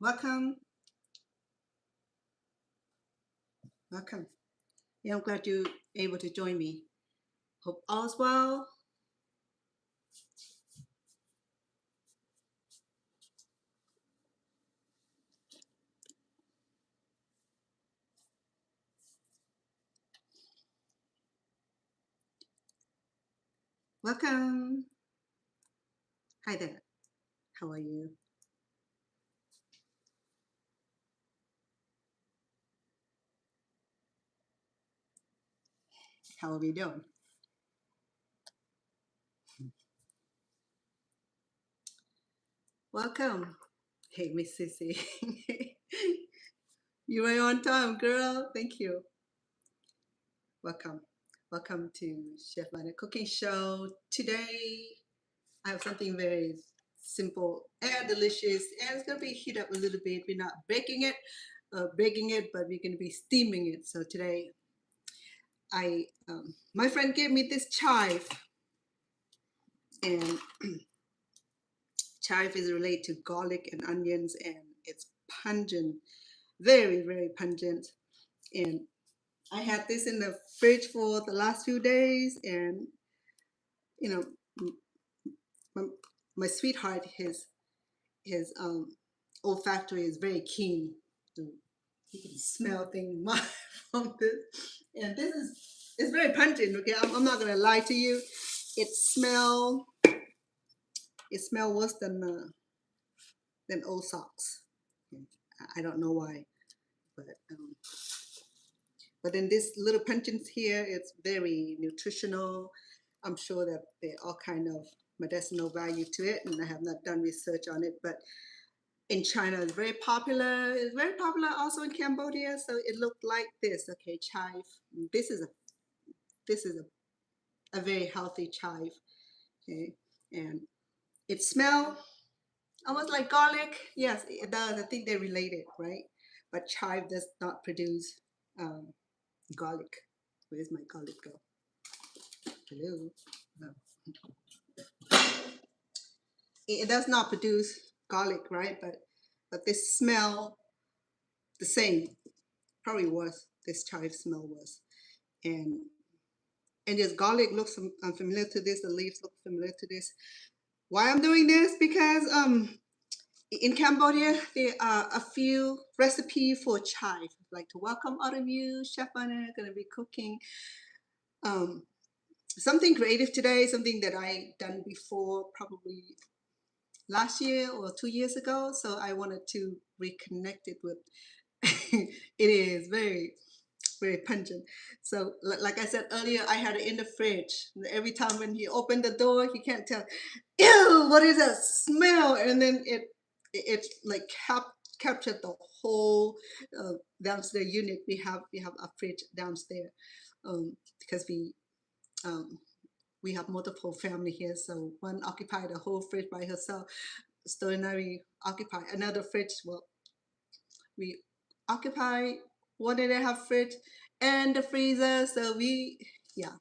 Welcome. Welcome. Yeah, I'm glad you're able to join me. Hope all's well. Welcome. Hi there. How are you? How are we doing? Welcome. Hey, Miss Sissy. You were on time, girl. Thank you. Welcome. Welcome to Chef Lana Cooking Show. Today, I have something very simple and delicious, and it's gonna be heat up a little bit. We're not baking it, but we're gonna be steaming it. So today, my friend gave me this chive, and chive is related to garlic and onions, and it's pungent, very, very pungent. And I had this in the fridge for the last few days, and you know, my, my sweetheart, his olfactory is very keen. So he can smell things from this, and this is it's very pungent. Okay, I'm not gonna lie to you. It smell worse than old socks. I don't know why, but then this little pungent here, it's very nutritional. I'm sure that there are all kind of medicinal value to it, and I have not done research on it, but in China it's very popular. It's very popular also in Cambodia. So it looked like this. Okay, chive. This is a very healthy chive. Okay, and it smells almost like garlic. Yes, it does. I think they're related, right? But chive does not produce garlic. Where's my garlic go? Hello. No. It does not produce garlic, right? But this smell the same. Probably was this chive smell was, and this garlic looks unfamiliar to this. The leaves look familiar to this. Why I'm doing this? Because in Cambodia there are a few recipes for chive. I'd like to welcome all of you. Chef Anna gonna be cooking something creative today. Something that I done before, probably last year or 2 years ago. So I wanted to reconnect it with. It is very, very pungent. So like I said earlier, I had it in the fridge. Every time when he opened the door, he can't tell, ew, what is that smell? And then it like captured the whole downstairs unit. We have a fridge downstairs because we have multiple family here. So one occupied the whole fridge by herself. So now we occupy another fridge. Well, we occupy 1.5 fridge and the freezer. So yeah.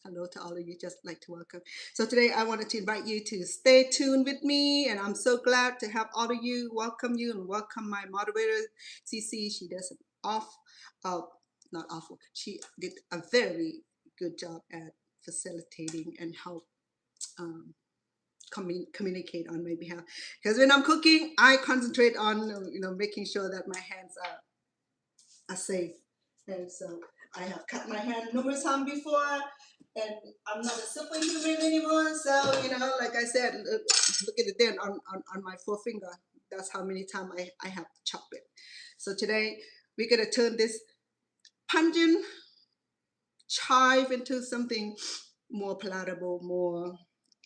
Hello to all of you, just like to welcome. So today I wanted to invite you to stay tuned with me, and I'm so glad to have all of you, welcome you, and welcome my moderator, CC. She does an not awful, she did a very good job at facilitating and help communicate on my behalf. Because when I'm cooking, I concentrate on making sure that my hands are safe. And so I have cut my hand numerous times before, and I'm not a superhuman anymore. So like I said, look at it then on my forefinger. That's how many times I have to chop it. So today we're gonna turn this pungent chive into something more palatable, more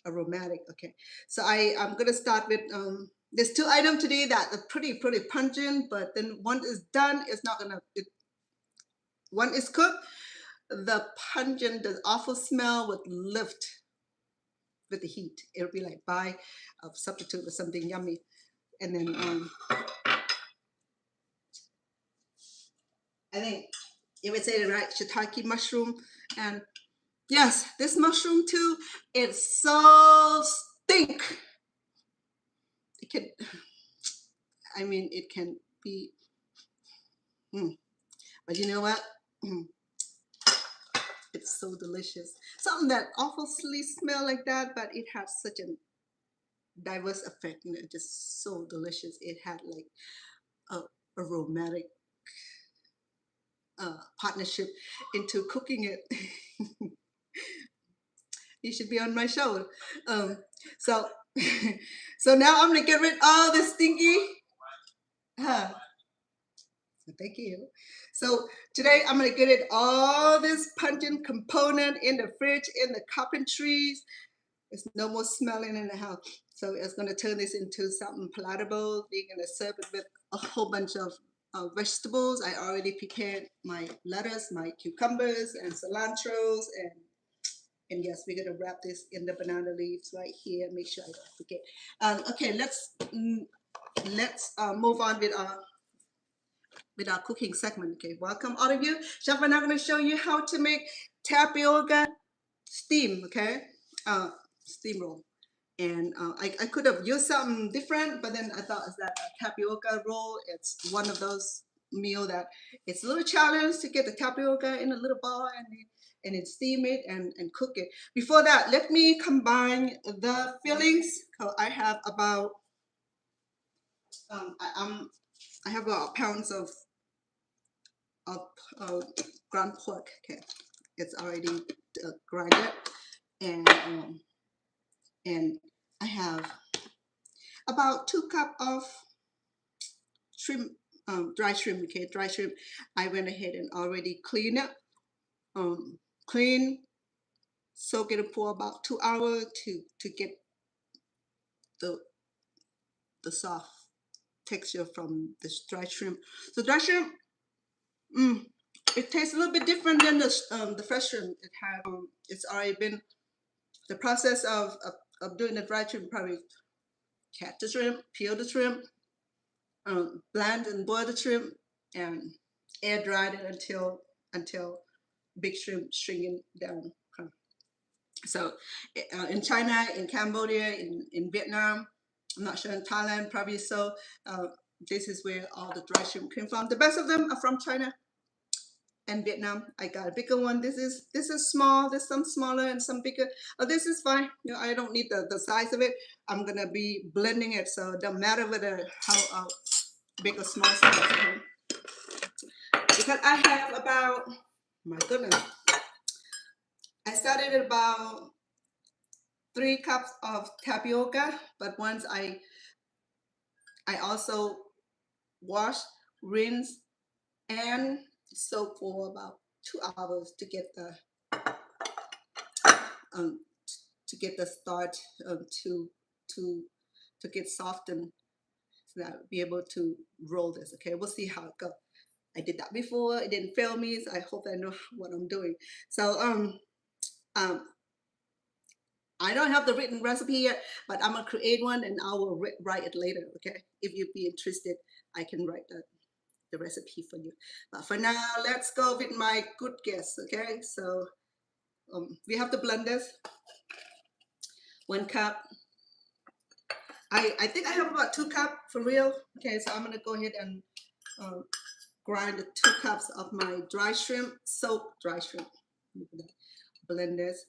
aromatic. Okay, so I'm gonna start with there's 2 items today that are pretty pungent, but then one is done. It's not gonna. One is cooked. The pungent, the awful smell would lift with the heat. It'll be like buy a substitute with something yummy, and then I think if I say it right, shiitake mushroom. And yes, this mushroom too, it's so stink. It can, I mean, it can be, but you know what? It's so delicious. Something that awfully smell like that, but it has such a diverse effect. You know, just so delicious. It had like a aromatic partnership into cooking it. You should be on my show. So, so now I'm gonna get rid of all this stinky. Huh. Thank you. So today I'm gonna get rid all this pungent component in the fridge, in the carpentries. There's no more smelling in the house. So it's gonna turn this into something palatable. We're gonna serve it with a whole bunch of vegetables. I already prepared my lettuce, my cucumbers, and cilantros, and yes, we're gonna wrap this in the banana leaves right here. Make sure I don't forget. Okay, let's move on with our cooking segment. Okay, welcome all of you. Chef and I'm gonna show you how to make tapioca steam. Okay, steam roll. And I could have used something different, but then I thought is that a tapioca roll. It's one of those meal that it's a little challenge to get the tapioca in a little ball and then steam it and cook it. Before that, let me combine the fillings. So I have about I have about pounds of ground pork. Okay, it's already grinded, and I have about 2 cups of shrimp, dry shrimp. Okay, dry shrimp. I went ahead and already clean it, clean, soak it for about 2 hours to get the soft texture from this dry shrimp. So dry shrimp, it tastes a little bit different than the fresh shrimp. It had it's already been the process of doing the dry shrimp. Probably catch the shrimp, peel the shrimp, bland and boil the shrimp, and air dried it until big shrimp shrinking down. So in China, in Cambodia, in Vietnam, I'm not sure in Thailand, probably so. This is where all the dry shrimp came from. The best of them are from China and Vietnam. I got a bigger one. This is small. There's some smaller and some bigger. This is fine. You know, I don't need the size of it. I'm gonna be blending it, so it don't matter whether how big or small size. Okay? Because I have about, my goodness, I started at about 3 cups of tapioca, but once I also wash, rinse, and soak for about 2 hours um, to get the starch to get softened, so that I'll be able to roll this. Okay, we'll see how it goes. I did that before. It didn't fail me, so I hope I know what I'm doing. So I don't have the written recipe yet, but I'm gonna create one and I will write it later. Okay, if you'd be interested, I can write the recipe for you. But for now, let's go with my good guess. Okay, so we have to blend this. 1 cup. I think I have about 2 cups for real. Okay, so I'm gonna go ahead and grind the 2 cups of my dry shrimp, soaked dry shrimp. Blend this.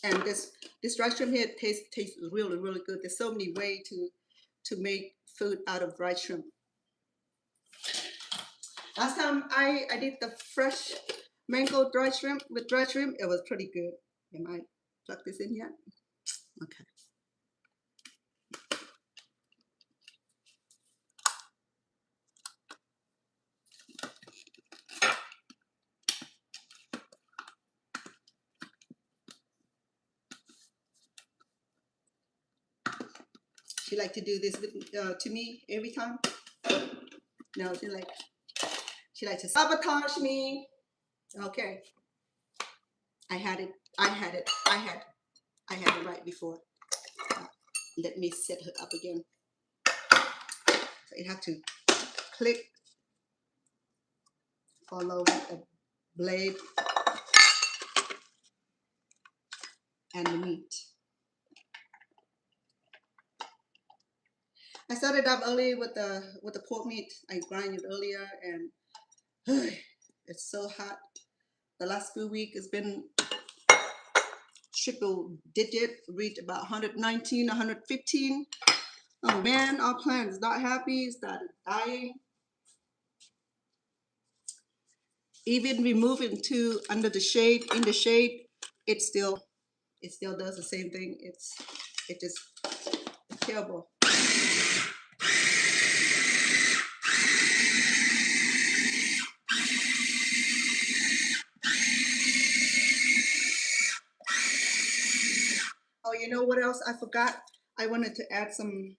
And this dry shrimp here tastes really good. There's so many ways to make food out of dry shrimp. Last time I did the fresh mango dry shrimp with dry shrimp, it was pretty good. Am I plug this in yet? Okay. She like to do this with, to me every time. No, she like to sabotage me. Okay. I had it right before. Let me set her up again. So you have to click, follow with the blade and the meat. I started up early with the pork meat. I grind it earlier, and it's so hot. The last few weeks it's been triple digit, reached about 119, 115. Oh man, our plant is not happy. It started dying. Even we move into under the shade, in the shade, it still does the same thing. It just it's terrible. Oh, you know what else I forgot? I wanted to add some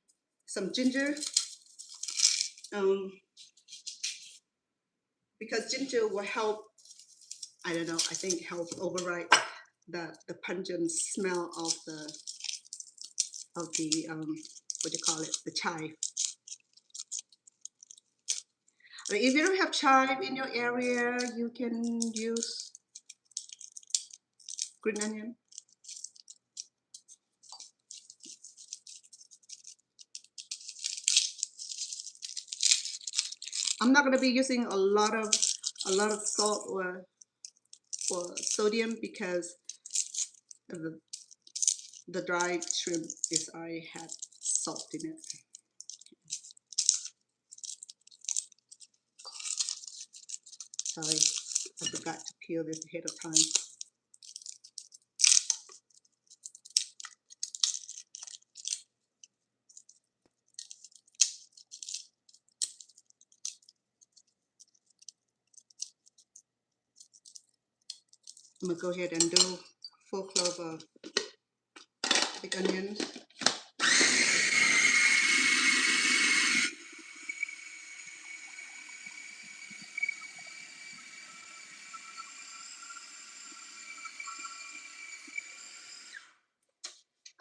ginger. Um, because ginger will help. I don't know. I think help override the pungent smell of the what do you call it? The chive. I mean, if you don't have chive in your area, you can use green onion. I'm not gonna be using a lot of salt or sodium because the dried shrimp is already had salt in it. Sorry, I forgot to peel this ahead of time. I'm gonna go ahead and do 4 cloves of big onions.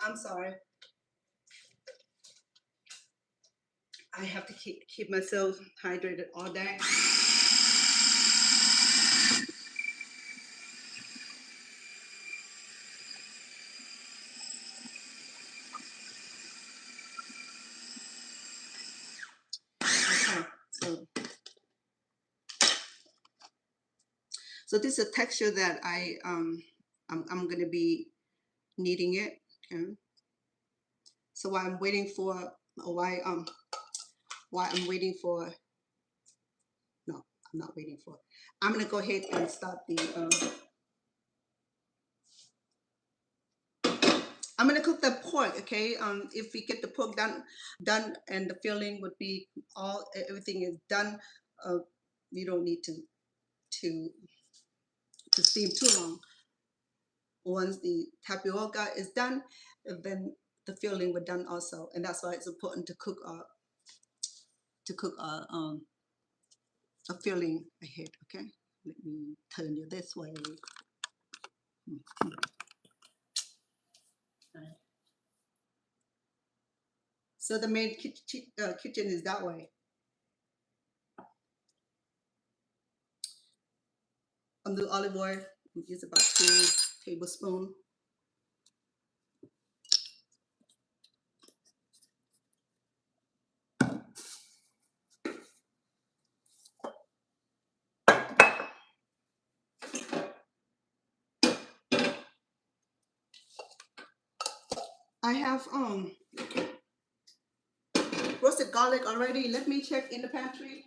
I'm sorry. I have to keep myself hydrated all day. Okay, so this is a texture that I'm gonna be kneading it. Okay. So while I'm waiting for while I'm waiting for no, I'm not waiting for. I'm gonna go ahead and start the I'm gonna cook the pork, okay? If we get the pork done, and the filling would be everything is done, you don't need to steam too long. Once the tapioca is done, then the filling will done also, and that's why it's important to cook a filling ahead. Okay, let me turn you this way. So the main kitchen is that way. The olive oil, use about 2 tablespoons. I have roasted garlic already. Let me check in the pantry.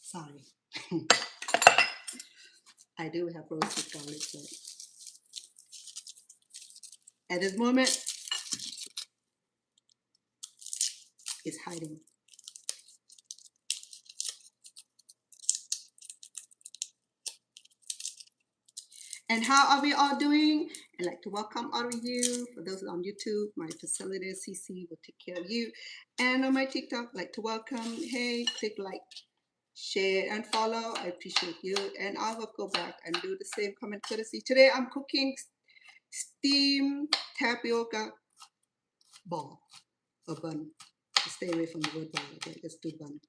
Sorry. I do have roasted garlic, but at this moment, it's hiding. And how are we all doing? I'd like to welcome all of you. For those on YouTube, my facilitator CC will take care of you. And on my TikTok, I'd like to welcome. Hey, click like. share, and follow. I appreciate you. And I will go back and do the same comment courtesy. Today I'm cooking steamed tapioca ball or bun. Stay away from the word ball. Okay, let's do bun.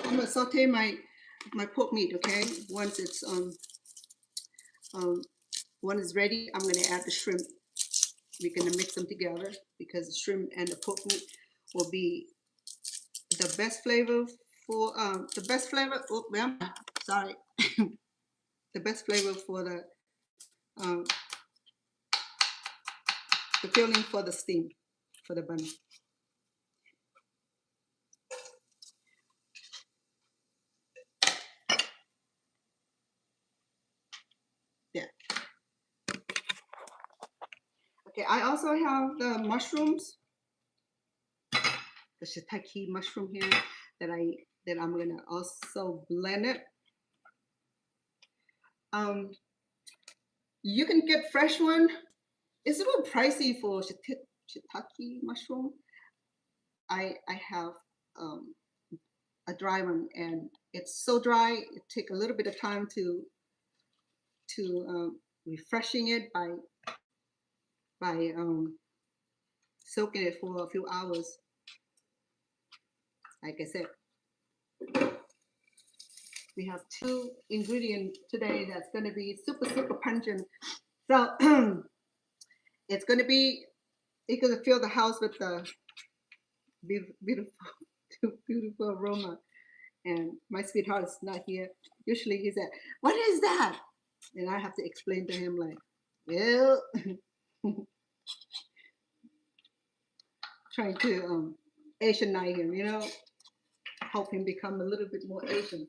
I'm gonna saute my pork meat. Okay, once it's one is ready, I'm gonna add the shrimp. We're gonna mix them together because the shrimp and the pork meat will be the best flavor for the best flavor. Oh, sorry, the best flavor for the filling for the steam for the bun. Yeah. Okay. I also have the mushrooms, the shiitake mushroom here that I'm gonna also blend it. You can get fresh one. It's a little pricey for shiitake mushroom. I have a dry one, and it's so dry. It takes a little bit of time to refreshing it by soaking it for a few hours. Like I said, we have 2 ingredients today that's going to be super pungent. So it's going to be, you're going to fill the house with the beautiful beautiful aroma. And my sweetheart is not here. Usually he said, "What is that?" And I have to explain to him like, well, trying to Asianize him, help him become a little bit more Asian.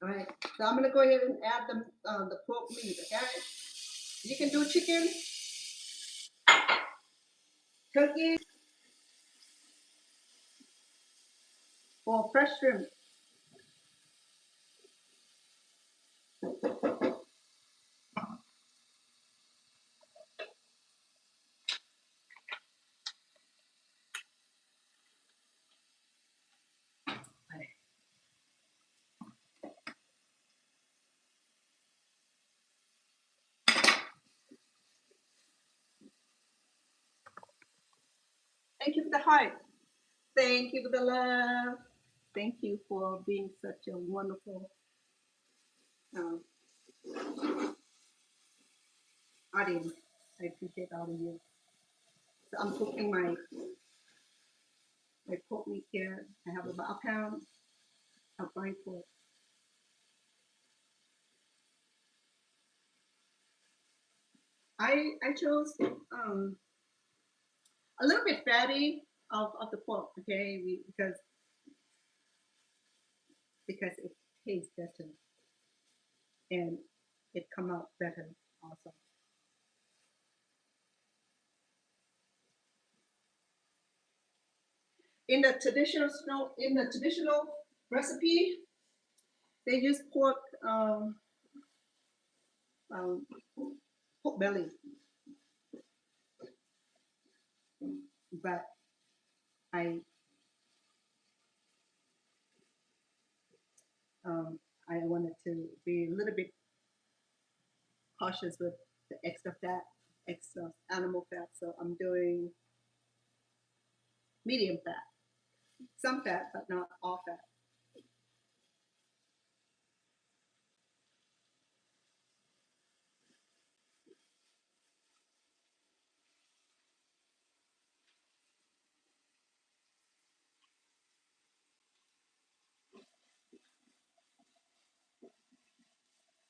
All right, so I'm gonna go ahead and add the pork meat. Okay, you can do chicken, turkey, or fresh shrimp. Thank you for the heart. Thank you for the love. Thank you for being such a wonderful um, audience. I appreciate all of you. So I'm cooking my pork meat here. I have about a pound of fine pork. I chose a little bit fatty of the pork, okay, because it tastes better and it come out better also. In the traditional recipe, they use um, pork belly, but I I wanted to be a little bit cautious with the extra fat, extra animal fat, so I'm doing medium fat, some fat, but not all fat.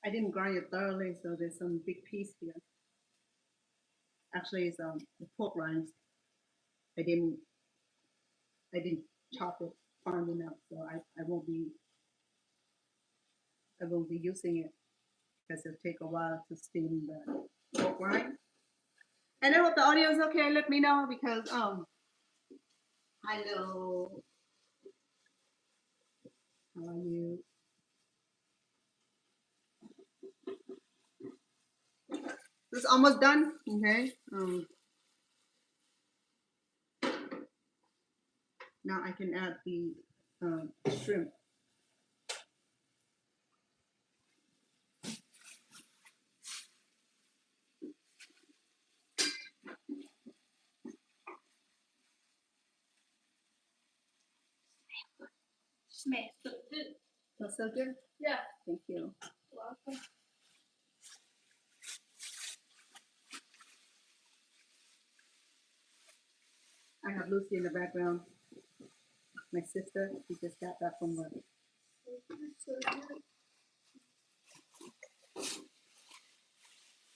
I didn't grind it thoroughly, so there's some big piece here. Actually, it's the pork rinds. I didn't I didn't chop it fine enough, so I won't be using it because it'll take a while to steam the pork rind. And I hope the audio is okay. Let me know because I know How are you? It's almost done. Okay. Now I can add the shrimp. Smells so good. That's so good. Yeah. Thank you. Welcome. I have Lucy in the background. My sister, she just got back from work. So good.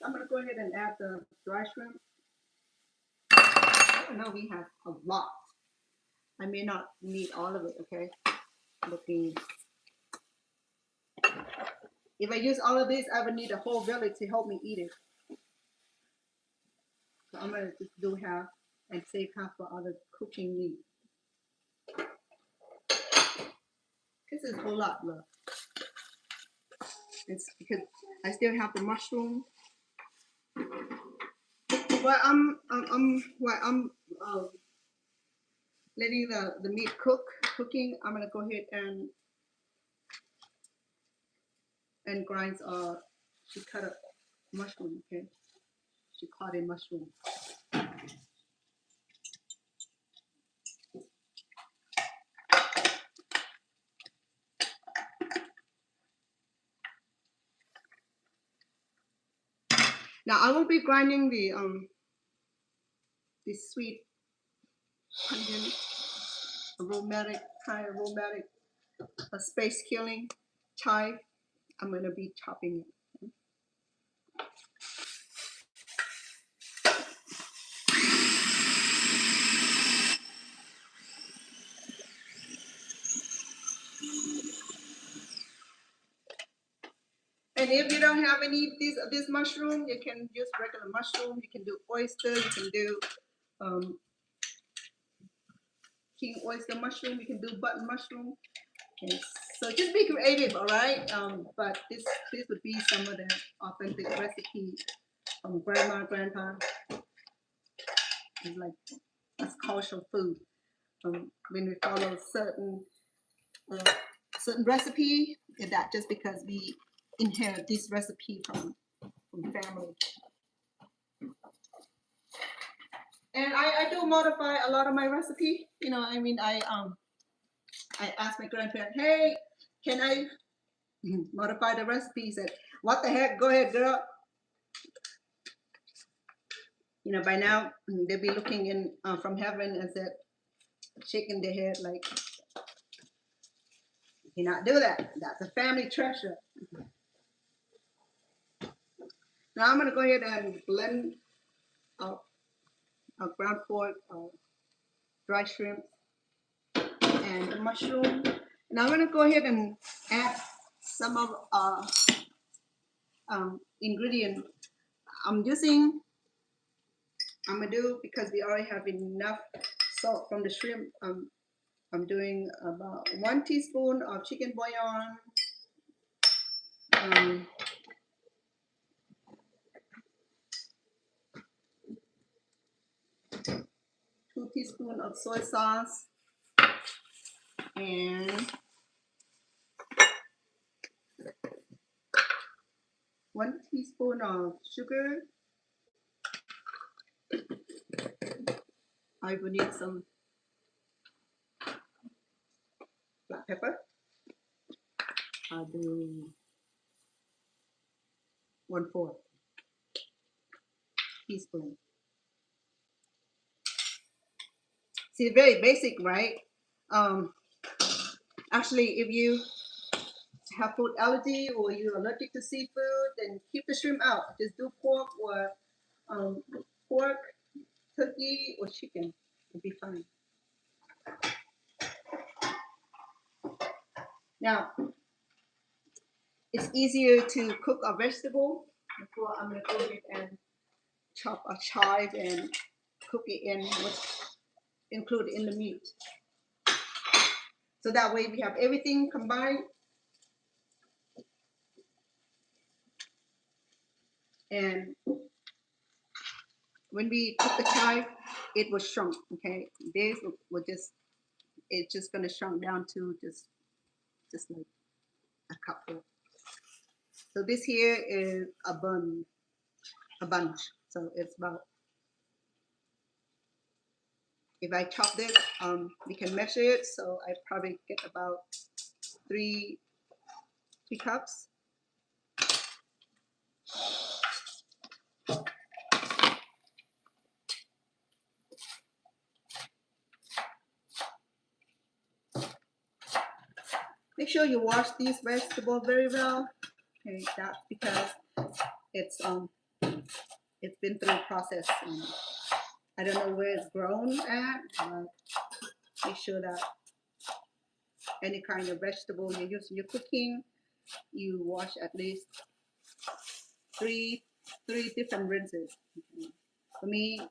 I'm gonna go ahead and add the dry shrimp. I don't know, we have a lot. I may not need all of it, okay? Looking. If I use all of this, I would need a whole village to help me eat it. So I'm gonna just do half and save half for other cooking meat. This is a whole lot, look. It's because I still have the mushroom. While I'm letting the meat cooking, I'm gonna go ahead and grind she cut up mushroom, okay? She caught in mushroom. Now I will be grinding the sweet onion, aromatic, kind of aromatic, space killing chive. I'm gonna be chopping it. And if you don't have any of this mushroom, you can use regular mushroom. You can do oyster. You can do king oyster mushroom. You can do button mushroom. Okay, so just be creative, all right? But this would be some of the authentic recipes from grandma, grandpa. It's like that's cultural food. When we follow certain recipe, and that just because we inherit this recipe from family. And I do modify a lot of my recipe. You know, I mean, I asked my grandparents, hey, can I modify the recipe? He said, what the heck? Go ahead, girl. You know, by now they'll be looking in from heaven and said, shaking their head like, you not do that. That's a family treasure. Now I'm gonna go ahead and blend ground pork, dry shrimp, and the mushroom. And I'm gonna go ahead and add some of ingredient I'm gonna do because we already have enough salt from the shrimp. I'm doing about 1 teaspoon of chicken bouillon. 2 teaspoons of soy sauce and 1 teaspoon of sugar. I will need some black pepper. I'll do 1/4 teaspoon. See, very basic, right? Actually, if you have food allergy or you're allergic to seafood, then keep the shrimp out. Just do pork or pork, turkey, or chicken. It'll be fine. Now, it's easier to cook a vegetable. Before I'm gonna go ahead and chop a chive and cook it in what's included in the meat. So that way we have everything combined. And when we cook the chive, it was shrunk. Okay, this will just, it's just gonna shrunk down to just like a cupful. So this here is a bunch. So it's about, if I chop this, we can measure it. So I probably get about three cups. Make sure you wash these vegetables very well. Okay, that's because it's been through a process. I don't know where it's grown at, but make sure that any kind of vegetable you use in your cooking, you wash at least three different rinses. Okay. For me,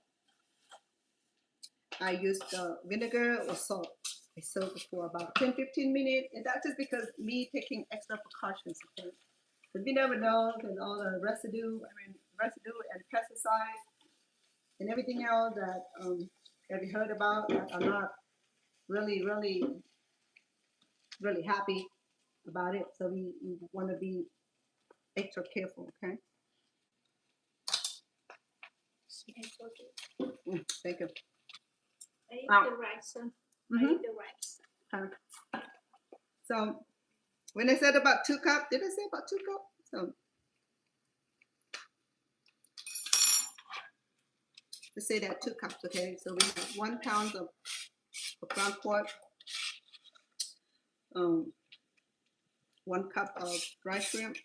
I use vinegar or salt. I soak it for about 10-15 minutes, and that's just because me taking extra precautions. Okay, because we never know, there's all the residue and pesticides and everything else that we heard about that are not really happy about it. So we want to be extra careful. Okay. Thank you. I eat Wow. the rice. I eat the rice. So when I said about 2 cups, did I say about 2 cups? So let's say that 2 cups. Okay. So we have 1 pound of ground pork, 1 cup of dry shrimp,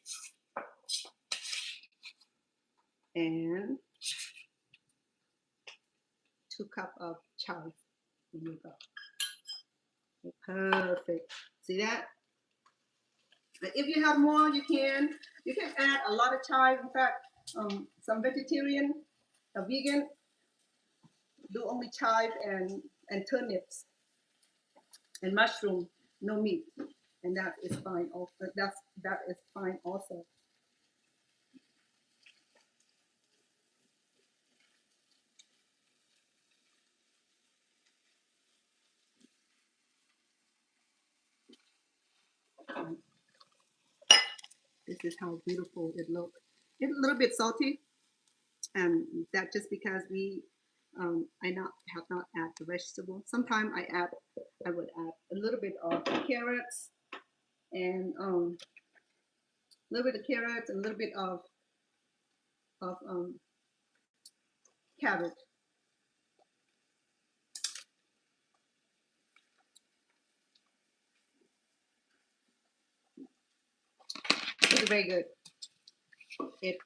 and 2 cups of chives. There you go. Okay, perfect. See that? If you have more, you can add a lot of chives. In fact, some vegetarian, a vegan, do only chive and turnips and mushroom, no meat, and that is fine. Also, that is fine also. This is how beautiful it looks. It's a little bit salty, and that just because have not add the vegetable. Sometimes I would add a little bit of carrots and a little bit of carrots and a little bit of cabbage. It's very good. It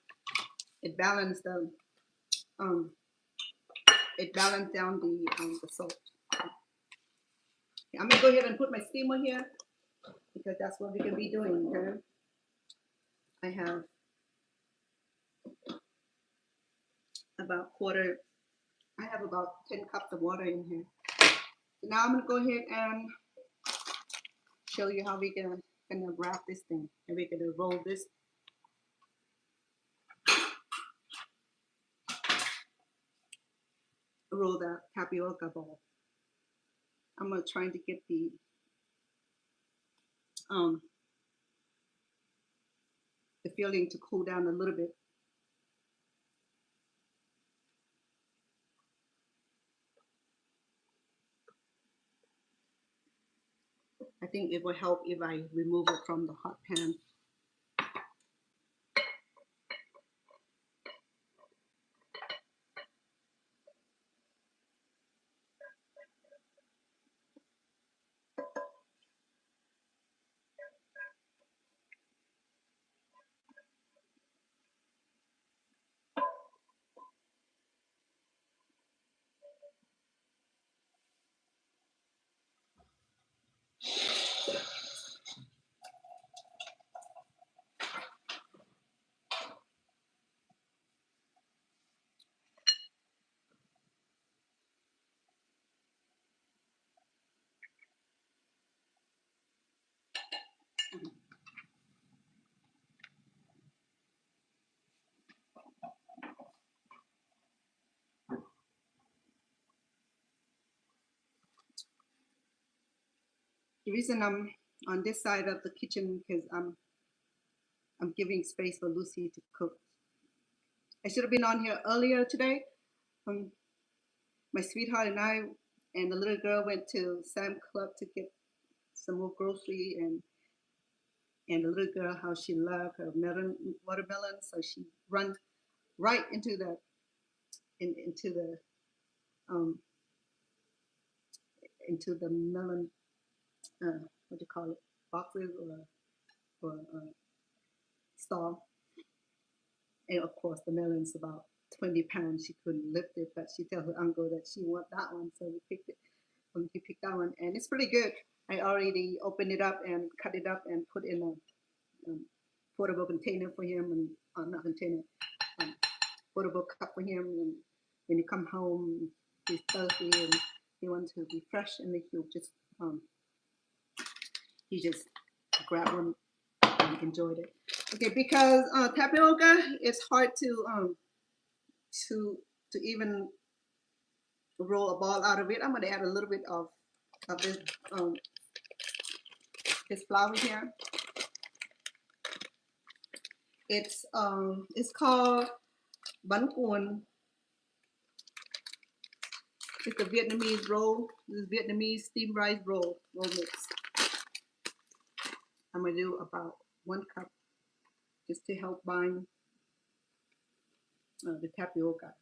balanced it balanced down the salt. I'm gonna go ahead and put my steamer here because that's what we're gonna be doing. Okay? I have about 10 cups of water in here. So now I'm gonna go ahead and show you how we're gonna wrap this thing, and we're gonna roll this. Roll that tapioca ball. I'm gonna try to get the filling to cool down a little bit. I think it will help if I remove it from the hot pan. The reason I'm on this side of the kitchen because I'm giving space for Lucy to cook. I should have been on here earlier today. My sweetheart and I and the little girl went to Sam Club to get some more grocery, and the little girl, how she loved her watermelon, so she run right into the um, into the melon, what do you call it, boxes or stall. And of course, the melon's about 20 pounds. She couldn't lift it, but she tell her uncle that she want that one, so we picked it. He picked that one, and it's pretty good. I already opened it up and cut it up and put in a portable container for him, and not container, portable cup for him. And when you come home, he's thirsty and he wants to be fresh, and then he just grabbed one and enjoyed it. Okay, because tapioca, it's hard to even roll a ball out of it. I'm gonna add a little bit of this flour here. It's called bánh cuốn. It's a Vietnamese roll. This is Vietnamese steamed rice roll mix. I'm gonna do about 1 cup just to help bind the tapioca.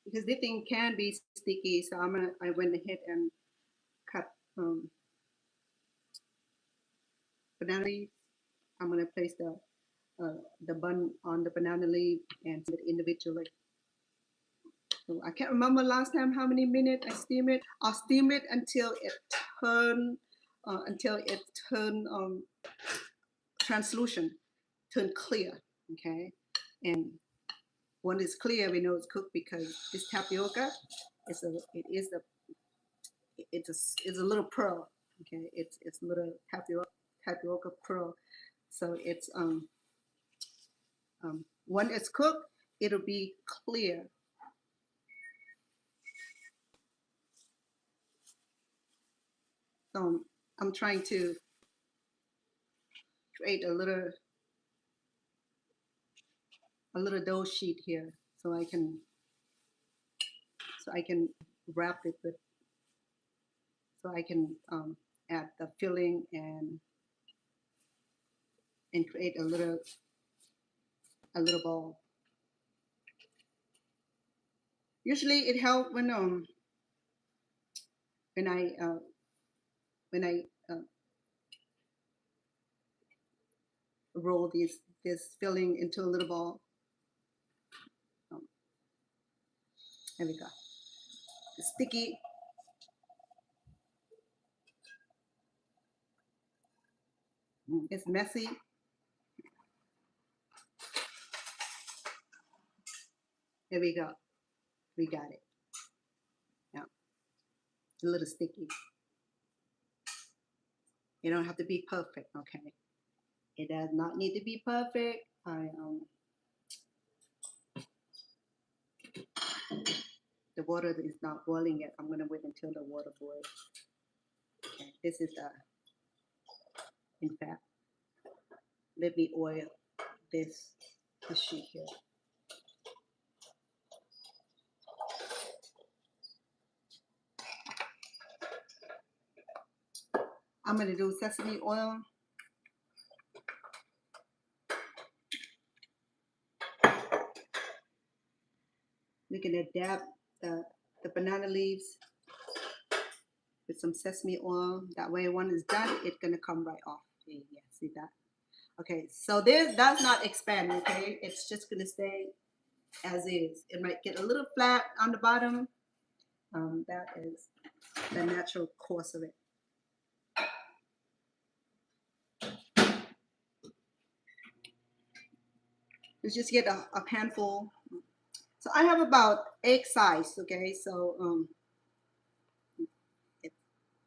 Because this thing can be sticky, so I went ahead and cut banana leaves. I'm gonna place the bun on the banana leaf and steam it individually. So I can't remember last time how many minutes I steam it. I'll steam it until it turn translucent, turn clear. Okay, and when it's clear, we know it's cooked because this tapioca is a little pearl. Okay, it's a little tapioca pearl. So it's when it's cooked, it'll be clear. So I'm trying to create a little dough sheet here, so I can wrap it with, so I can add the filling and create a little ball. Usually it helps when I roll this filling into a little ball. There we go. It's sticky. It's messy. There we go. We got it. Yeah. It's a little sticky. You don't have to be perfect, okay? It does not need to be perfect. The water is not boiling yet. I'm gonna wait until the water boils. Okay, this is in fact, let me oil this sheet here. I'm gonna do sesame oil. We can adapt the banana leaves with some sesame oil. That way when it's done, it's gonna come right off. Yeah, see that? Okay, so this does not expand, okay? It's just gonna stay as is. It might get a little flat on the bottom. That is the natural course of it. You just get a handful. So I have about egg size, okay? So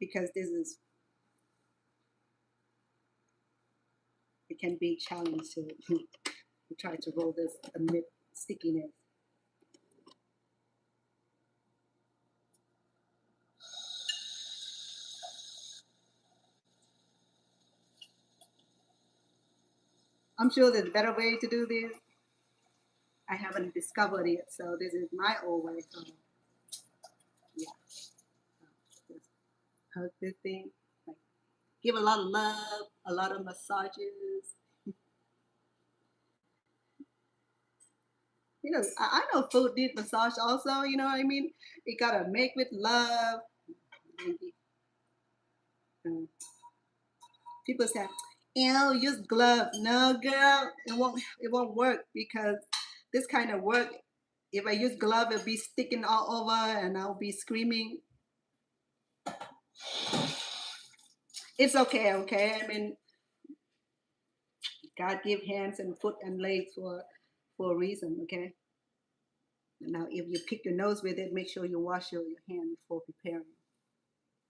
because this is, it can be challenged to try to roll this amid stickiness. I'm sure there's a better way to do this. I haven't discovered it, so this is my old way. So yeah, just hug this thing, like give a lot of love, a lot of massages. You know, I know food needs massage also. You know what I mean? You gotta make with love. Maybe. People say, "Ew, use glove." No, girl, it won't work because this kind of work. If I use glove, it'll be sticking all over, and I'll be screaming. It's okay, okay. I mean, God give hands and foot and legs for a reason, okay. Now, if you pick your nose with it, make sure you wash your hand before preparing.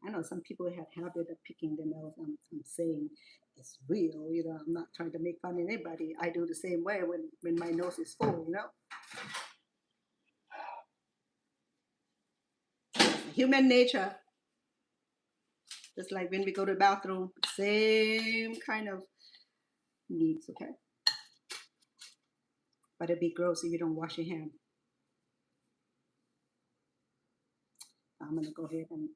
I know some people have habit of picking their nose. I'm saying it's real, you know. I'm not trying to make fun of anybody. I do the same way when my nose is full, you know. Human nature, just like when we go to the bathroom, same kind of needs, okay. But it'd be gross if you don't wash your hand. I'm gonna go ahead and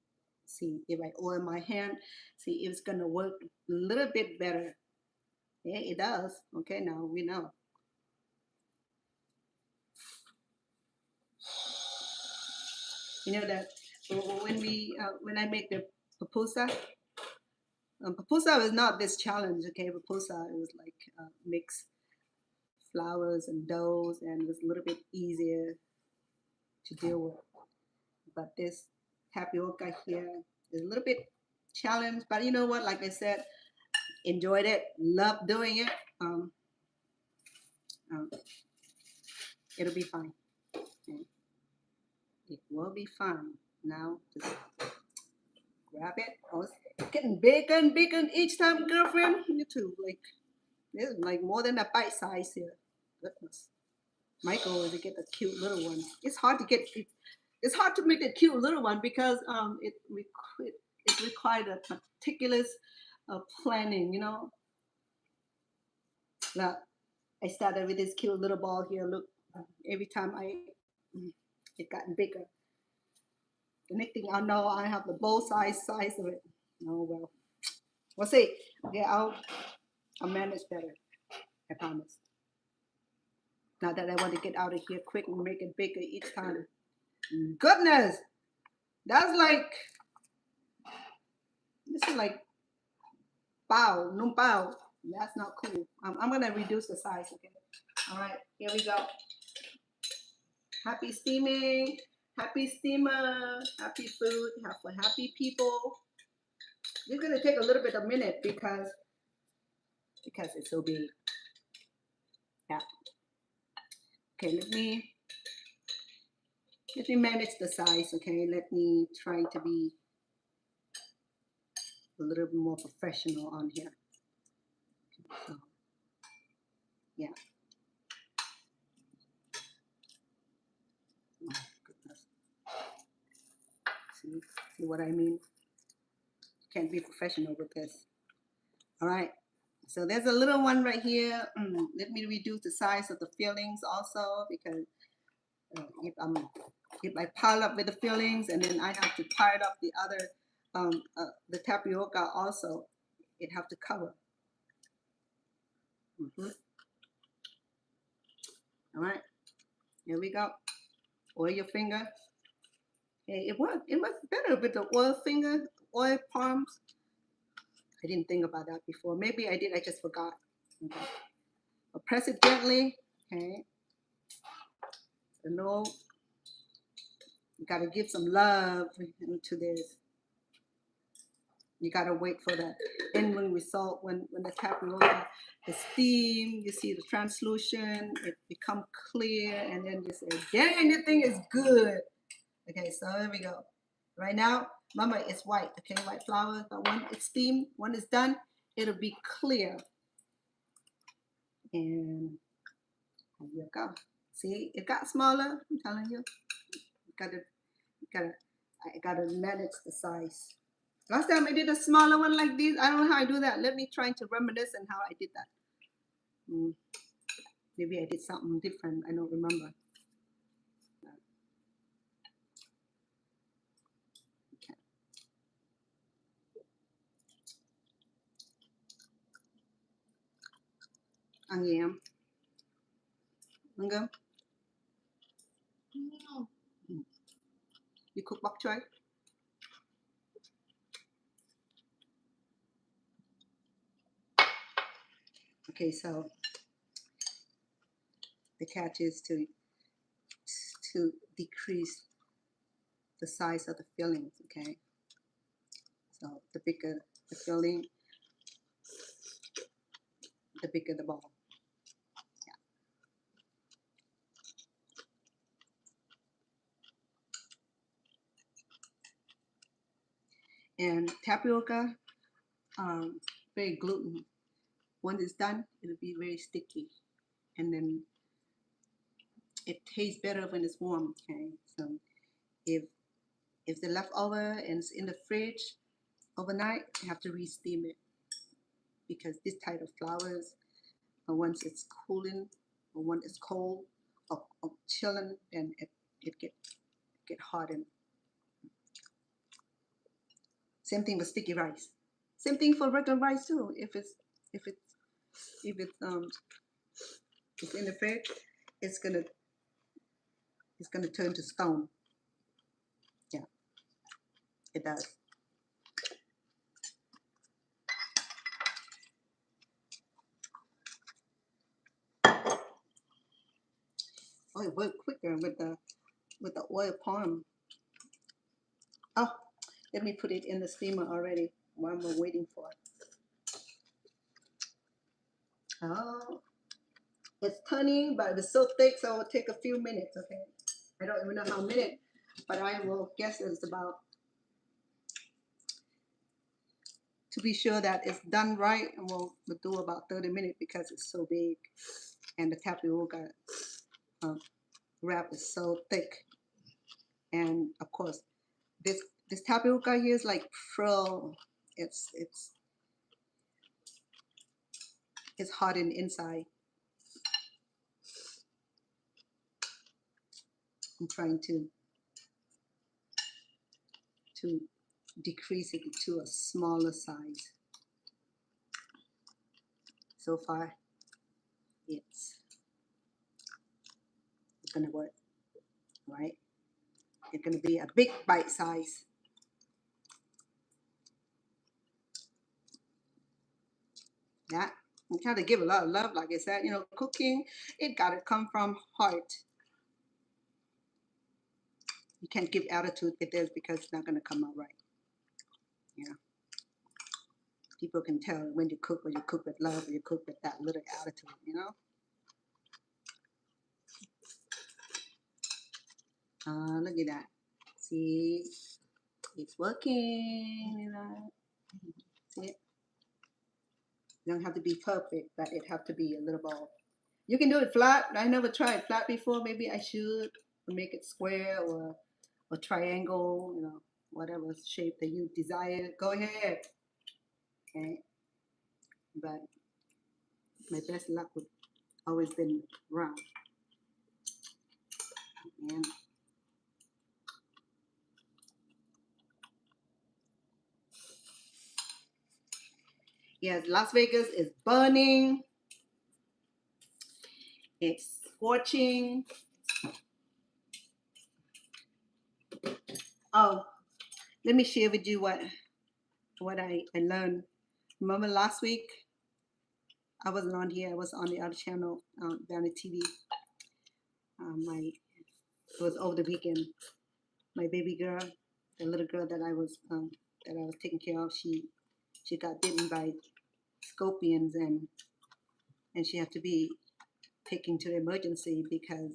see if I oil my hand, see if it's gonna work a little bit better. Yeah, it does. Okay, now we know. You know that when I make the pupusa, pupusa was not this challenge. Okay, pupusa it was like mix flours and doughs, and it was a little bit easier to deal with. But this tapioca here is a little bit challenged. But you know what? Like I said, enjoyed it, loved doing it. Um, it'll be fine. Okay. It will be fine. Now just grab it. Oh, it's getting bigger and bigger each time, girlfriend. You too. Like this is like more than a bite size here. Goodness. My goal is to get a cute little one. It's hard to get. It's hard to make a cute little one because it required a meticulous planning. You know. Now I started with this cute little ball here. Look, every time it gotten bigger. The next thing I know, I have the bowl size of it. Oh well, we'll see. Okay, I'll manage better. I promise. Not that I want to get out of here quick and make it bigger each time. Goodness, that's like this is like bow, no bow. That's not cool. I'm gonna reduce the size. Okay. All right, here we go. Happy steaming, happy steamer, happy food, for happy people. It's gonna take a little bit of minute because it's so big. Yeah. Okay, let me manage the size. Okay, let me try to be a little bit more professional on here. So, yeah. Oh, goodness. See what I mean? Can't be professional with this. All right. So there's a little one right here. Let me reduce the size of the fillings also because if I pile up with the fillings and then I have to pile up the other the tapioca also, it have to cover. All right. Here we go. Oil your finger. Hey, it worked better with the oil finger, oil palms. I didn't think about that before. Maybe I did, I just forgot. Okay. I'll press it gently. Okay. No, you gotta give some love into this. You gotta wait for the end result when the tapioca is steamed. You see the translution, it become clear, and then you say, "Dang, the thing is good." Okay, so here we go. Right now, remember it's white. Okay, white flour. But when it's steamed, when it's done, it'll be clear. And here you go. See, it got smaller. I'm telling you, I gotta manage the size. Last time I did a smaller one like this. I don't know how I do that. Let me try to reminisce on how I did that. Maybe I did something different. I don't remember. Okay. Ang yam. Ang You cook bok choy? Okay, so the catch is to decrease the size of the fillings. Okay, so the bigger the filling, the bigger the ball. Yeah. And tapioca, very gluten. Once it's done, it'll be very sticky, and then it tastes better when it's warm. Okay, so if the leftover and it's in the fridge overnight, you have to re-steam it because this type of flours, once it's cooling or when it's cold or chilling, then it get hardened. Same thing with sticky rice. Same thing for regular rice too. If it's in the fridge, it's gonna turn to stone. Yeah, it does. Oh, it worked quicker with the oil palm. Oh, let me put it in the steamer already while we're waiting for it. Oh, it's turning, but it's so thick, so it'll take a few minutes. Okay, I don't even know how many, but I will guess it's about. To be sure that it's done right, and we'll do about 30 minutes because it's so big, and the tapioca wrap is so thick, and of course this tapioca here is like pearl. It's hard in inside. I'm trying to decrease it to a smaller size. So far, it's gonna work, right? It's gonna be a big bite size. Yeah, I'm trying to give a lot of love, like I said. Cooking, it gotta come from heart. You can't give attitude with this because it's not gonna come out right. Yeah. People can tell when you cook with love, or you cook with that little attitude. Look at that. See, it's working. See it? You don't have to be perfect, but it have to be a little ball. You can do it flat. I never tried flat before. Maybe I should make it square or triangle. Whatever shape that you desire. Go ahead. Okay. But my best luck would always been round. And yes, Las Vegas is burning. It's scorching. Oh, let me share with you what I learned. Remember last week? I wasn't on here. I was on the other channel down the TV. It was over the weekend. My baby girl, the little girl that I was that I was taking care of, she got bitten by scorpions, and she had to be taken to the emergency because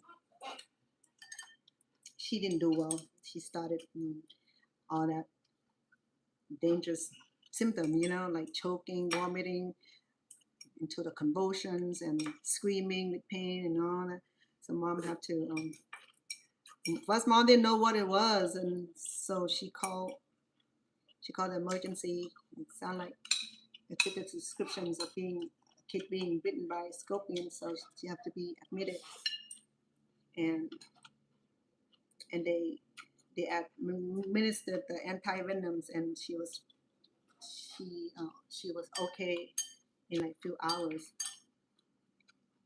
she didn't do well. She started all that dangerous symptom, like choking, vomiting, into the convulsions and screaming with pain and all that. So mom had to. First, mom didn't know what it was, and so she called the emergency. It sounded like it took the descriptions of a kid being bitten by scorpions, so she had to be admitted, and they administered the anti-venoms, and she was okay in like a few hours.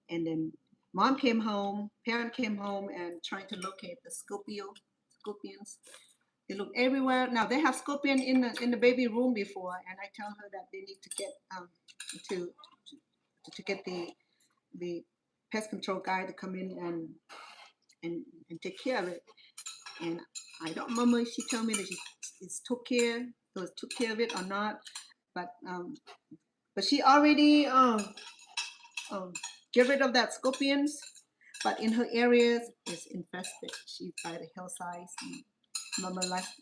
And then mom came home, parent came home, and trying to locate the scorpions. They look everywhere. Now they have scorpion in the baby room before, and I tell her that they need to get to get the pest control guy to come in and take care of it. And I don't remember if she told me that she took care of it or not, but she already get rid of that scorpions, but in her areas it's infested. She's by the hillsides. Remember last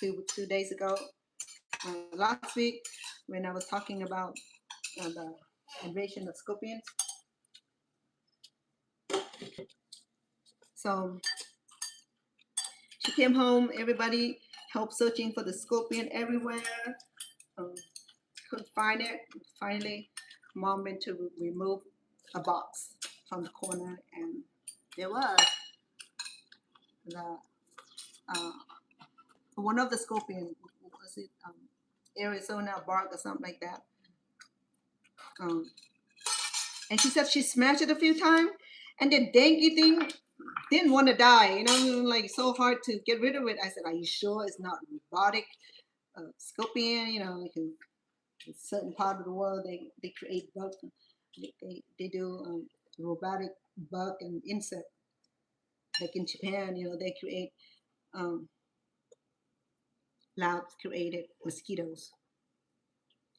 2 days ago, last week, when I was talking about the invasion of scorpions. So she came home. Everybody helped searching for the scorpion everywhere. Couldn't find it. Finally, mom went to remove a box from the corner, and there was the one of the scorpion. Was it Arizona bark or something like that? And she said she smashed it a few times, and the danky thing didn't want to die. Like so hard to get rid of it. I said, "Are you sure it's not robotic scorpion? Like in a certain part of the world, they create bugs. They do robotic bug and insect. Like in Japan, they create lab created mosquitoes.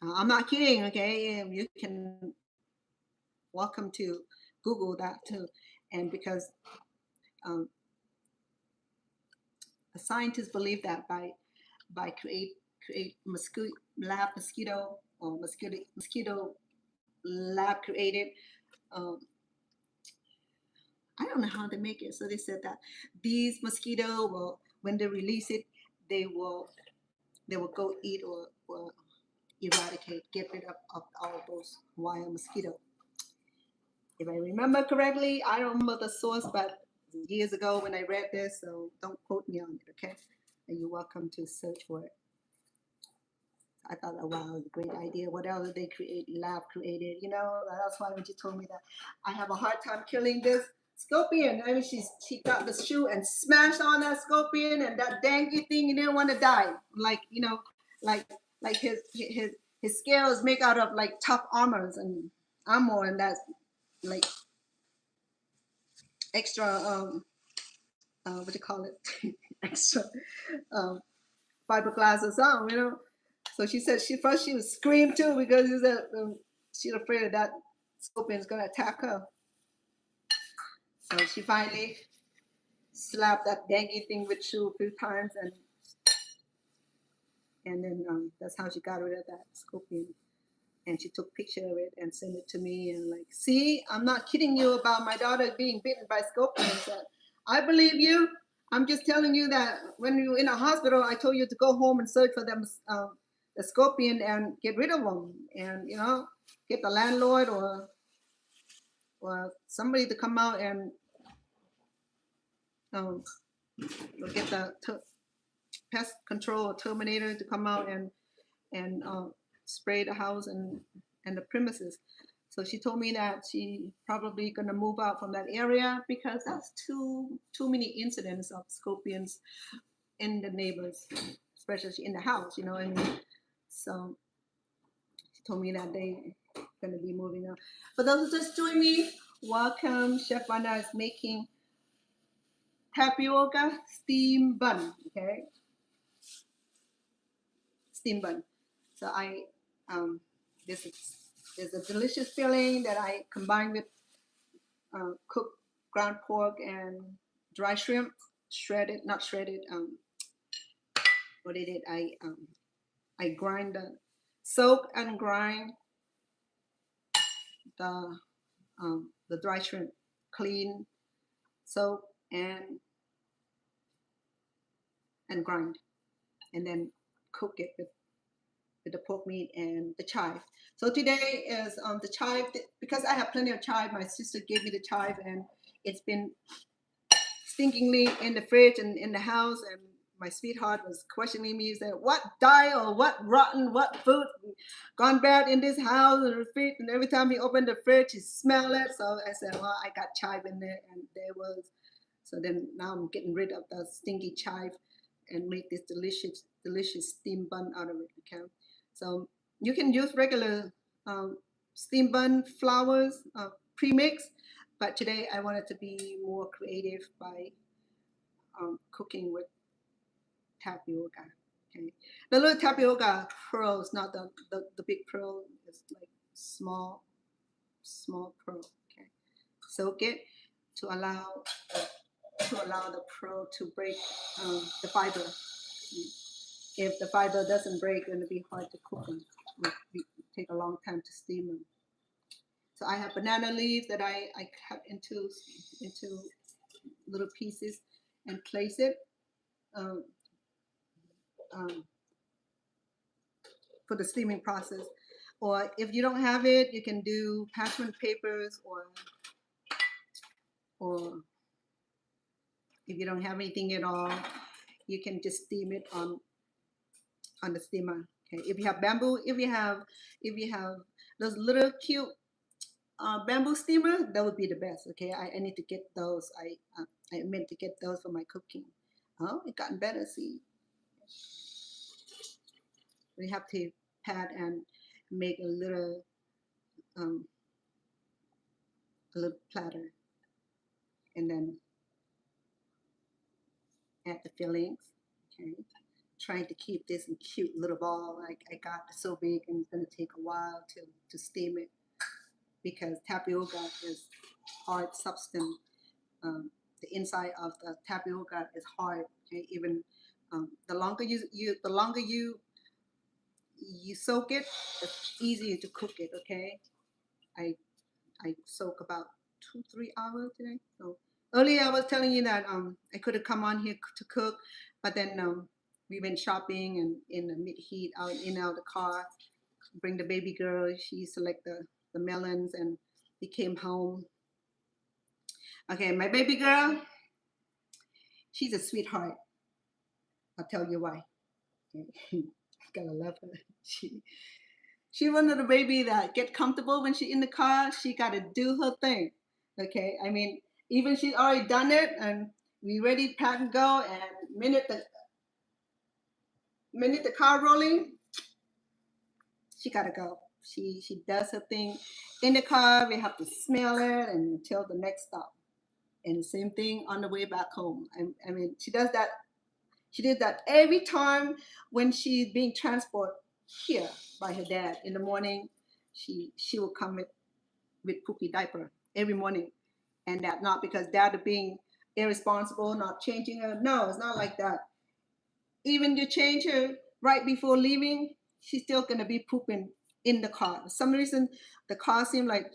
I'm not kidding. Okay, you can welcome to Google that too, and because scientists believe that by create lab mosquito or mosquito lab created. I don't know how they make it. So they said that these mosquito will, when they release it, they will go eat or eradicate, get rid of all those wild mosquito. If I remember correctly, I don't remember the source, but years ago when I read this, so don't quote me on it, okay? And you're welcome to search for it. I thought, oh wow, it's a great idea. What else did they create? Lab created, That's why when she told me that I have a hard time killing this scorpion. I mean, she got the shoe and smashed on that scorpion, and that dangy thing, he didn't want to die. Like like his scale is made out of like tough armor, and that's like extra what do you call it? Extra fiberglass or something, So she said she would scream too because she's afraid of that scorpion is gonna attack her. So she finally slapped that dangy thing with shoe a few times, and then that's how she got rid of that scorpion. And she took a picture of it and sent it to me, and like, see, I'm not kidding you about my daughter being bitten by scorpions. I believe you. I'm just telling you that when you're in a hospital, I told you to go home and search for them, the scorpion, and get rid of them, and get the landlord or somebody to come out and get the pest control terminator to come out and spray the house and the premises. So she told me that she probably gonna move out from that area because that's too many incidents of scorpions in the neighbors, especially in the house, I mean. So she told me that they gonna be moving out. For those who just joined me, welcome. Chef Vanda is making tapioca steam bun. Okay. steam bun. So this is a delicious filling that I combine with cooked ground pork and dry shrimp, shredded, not shredded. What I did, I grind soak and grind the dry shrimp, clean, soak and grind, and then cook it with the pork meat and the chive. So today is the chive, because I have plenty of chive. My sister gave me the chive, and it's been stinkingly in the fridge and in the house. And my sweetheart was questioning me. He said, "What dye or what rotten, what food gone bad in this house and the fridge?" And every time he opened the fridge, he smelled it. So I said, "Well, I got chive in there," and there was. So then now I'm getting rid of the stinky chive and make this delicious steam bun out of it. Okay, so you can use regular steam bun flours pre-mix, but today I wanted to be more creative by cooking with tapioca. Okay, the little tapioca pearls, not the big pearl. It's like small pearl. Okay, soak it to allow the pearl to break the fiber. If the fiber doesn't break, then it'll be hard to cook them. It take a long time to steam them. So I have banana leaves that I cut into little pieces and place it um, um, for the steaming process. Or if you don't have it, you can do parchment papers, or if you don't have anything at all, you can just steam it on the steamer. Okay. If you have bamboo, if you have those little cute bamboo steamer, that would be the best. Okay, I need to get those. I meant to get those for my cooking. Oh, it gotten better. See, we have to pat and make um, a little platter, and then add the fillings. Okay, trying to keep this in cute little ball. Like I got so big, and it's gonna take a while to steam it because tapioca is hard substance. The inside of the tapioca is hard. Okay, even the longer you soak it, it's easier to cook it. Okay, I I soak about 2-3 hours today. So earlier I was telling you that I could have come on here to cook, but then we went shopping and in the mid heat out in out the car, bring the baby girl. She select the melons and he came home. Okay, my baby girl, she's a sweetheart. I'll tell you why. Gotta love her. She one of the baby that get comfortable when she in the car. She gotta do her thing. Okay, I mean, even she's already done it, and we ready pack and go. And minute the car rolling, she gotta go. She does her thing in the car. We have to smell it until the next stop. And the same thing on the way back home. I mean, she does that. She did that every time when she's being transported here by her dad in the morning. She will come with poopy diaper every morning, and that not because dad being irresponsible, not changing her. No, it's not like that. Even you change her right before leaving, she's still gonna be pooping in the car. For some reason, the car seemed like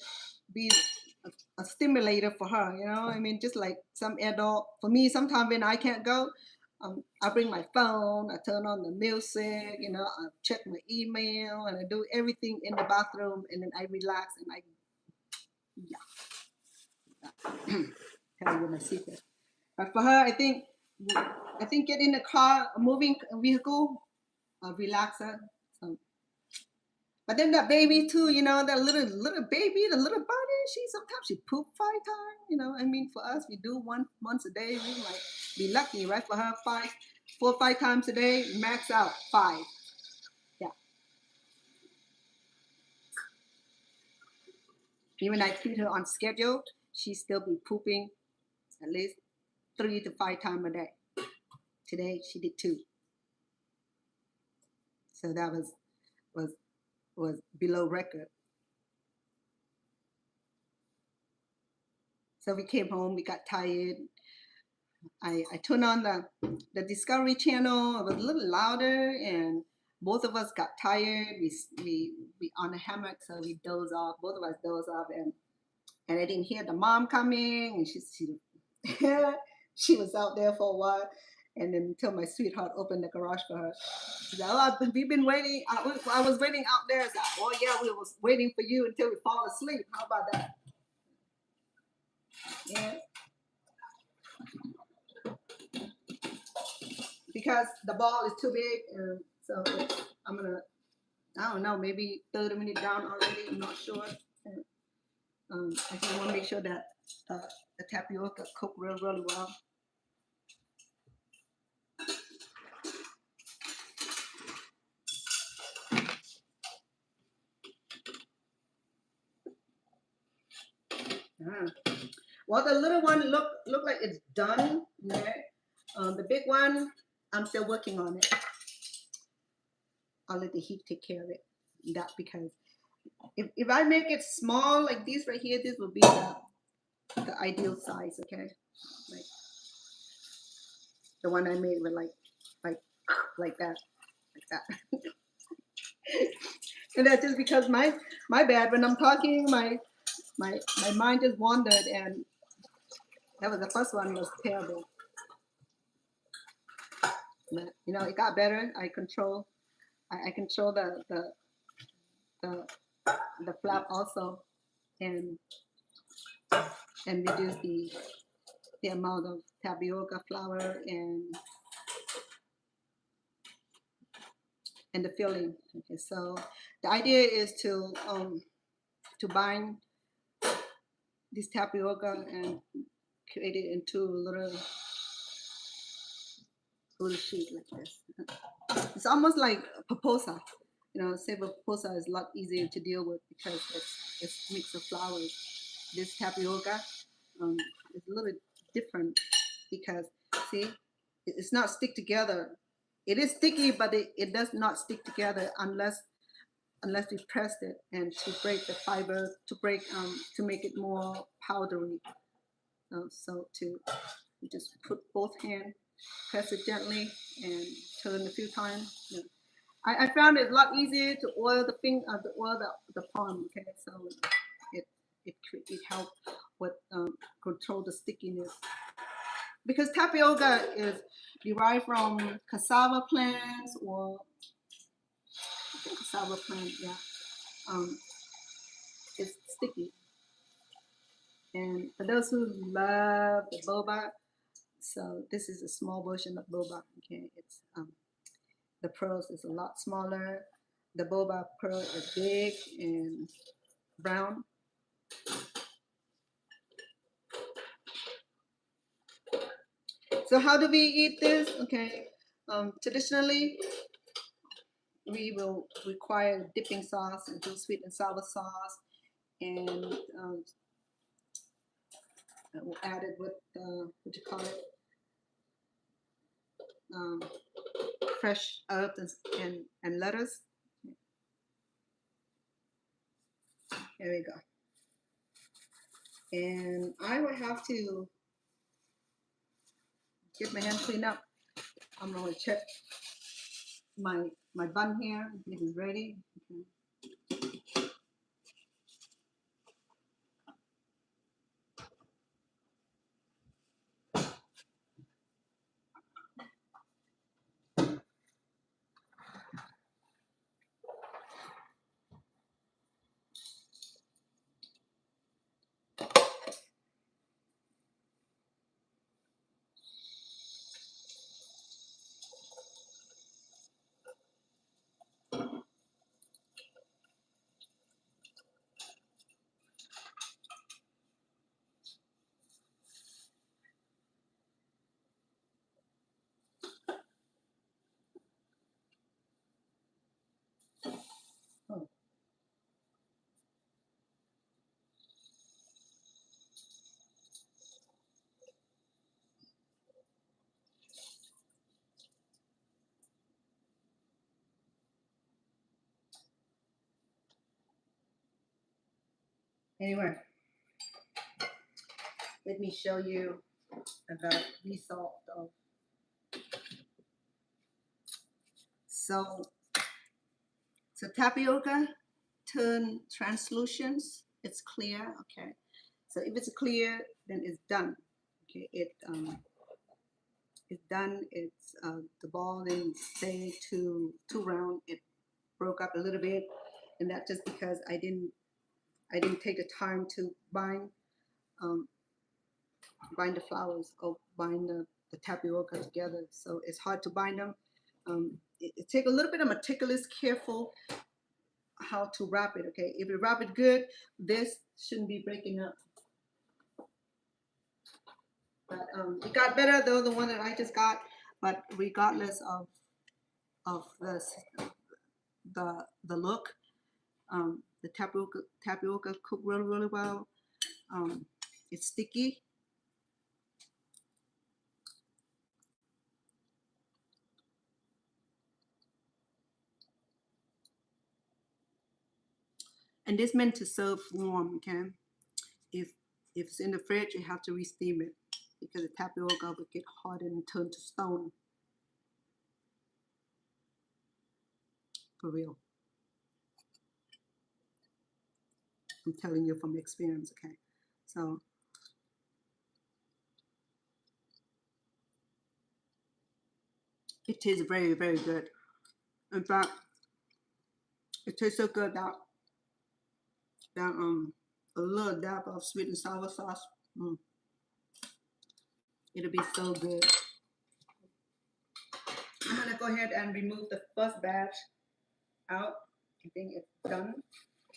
be a stimulator for her. You know, I mean, just like some adult. For me, sometimes when I can't go, I bring my phone, I turn on the music, you know, I check my email, and I do everything in the bathroom, and then I relax and tell you my secret. But for her, I think get in the car, a moving vehicle, relax her. So, but then that baby too, you know, that little baby, the little body, sometimes she poop 5 times. You know, I mean, for us, we do once a day. We might be lucky, right? For her, 4 or 5 times a day, max out 5. Yeah. Even I keep her on schedule, she still be pooping at least 3 to 5 times a day. Today she did 2. So that was was below record. So we came home, we got tired. I turned on the Discovery Channel. It was a little louder, and both of us got tired. We on a hammock, so we dozed off. Both of us dozed off, and I didn't hear the mom coming, and she she was out there for a while, and then until my sweetheart opened the garage for her. She said, "Oh, we've been waiting. I was waiting out there." I said, "Oh yeah, we was waiting for you until we fall asleep. How about that?" Yeah. Because the ball is too big, and so I'm gonna, I don't know, maybe 30 minutes down already. I'm not sure. And, I just want to make sure that the tapioca cooked really well. Ah. Well, the little one look like it's done. Okay. The big one, I'm still working on it. I'll let the heat take care of it. That because if I make it small like this right here, this will be the ideal size. Okay, like the one I made with like like that, like that. And that's just because my bad. When I'm talking, my mind just wandered, and that was the first one was terrible. But you know, it got better. I control the the flap also, and and reduce the amount of tapioca flour and the filling. Okay, so the idea is to bind this tapioca and create it into a little sheet like this. It's almost like pupusa. You know, savory pupusa is a lot easier to deal with because it's a mix of flours. This tapioca um, is a little bit different because see, it's not stick together. It is sticky, but it does not stick together unless we pressed it and to break the fiber to make it more powdery. So to you just put both hands, press it gently, and turn a few times. You know. I found it a lot easier to oil the palm. Okay, so it it helped with control the stickiness because tapioca is derived from cassava plants or cassava plant. Yeah, um, it's sticky. And for those who love the boba, so this is a small version of boba. Okay, it's the pearls is a lot smaller. The boba pearl is big and brown. So how do we eat this? Okay, traditionally we will require dipping sauce and do sweet and sour sauce, and we'll add it with what you call it, um, fresh herbs and lettuce. Here we go. And I will have to get my hand cleaned up. I'm gonna check my bun here. It is ready. Okay. Anyway, let me show you the result of. So tapioca turn translucent. It's clear. Okay. So if it's clear, then it's done. Okay. It's done. It's the ball didn't stay too round. It broke up a little bit, and that's just because I didn't take the time to um, bind the flowers or bind the tapioca together. So it's hard to bind them. It takes a little bit of meticulous, careful how to wrap it. Okay, if you wrap it good, this shouldn't be breaking up. But it got better though, the one that I just got. But regardless of the look, the tapioca cooked really well. It's sticky. And this meant to serve warm. Okay, if it's in the fridge, you have to re-steam it because the tapioca will get hard and turn to stone. For real. I'm telling you from experience, okay? So it tastes very, very good. In fact, it tastes so good that a little dab of sweet and sour sauce, it'll be so good. I'm gonna go ahead and remove the first batch out. I think it's done.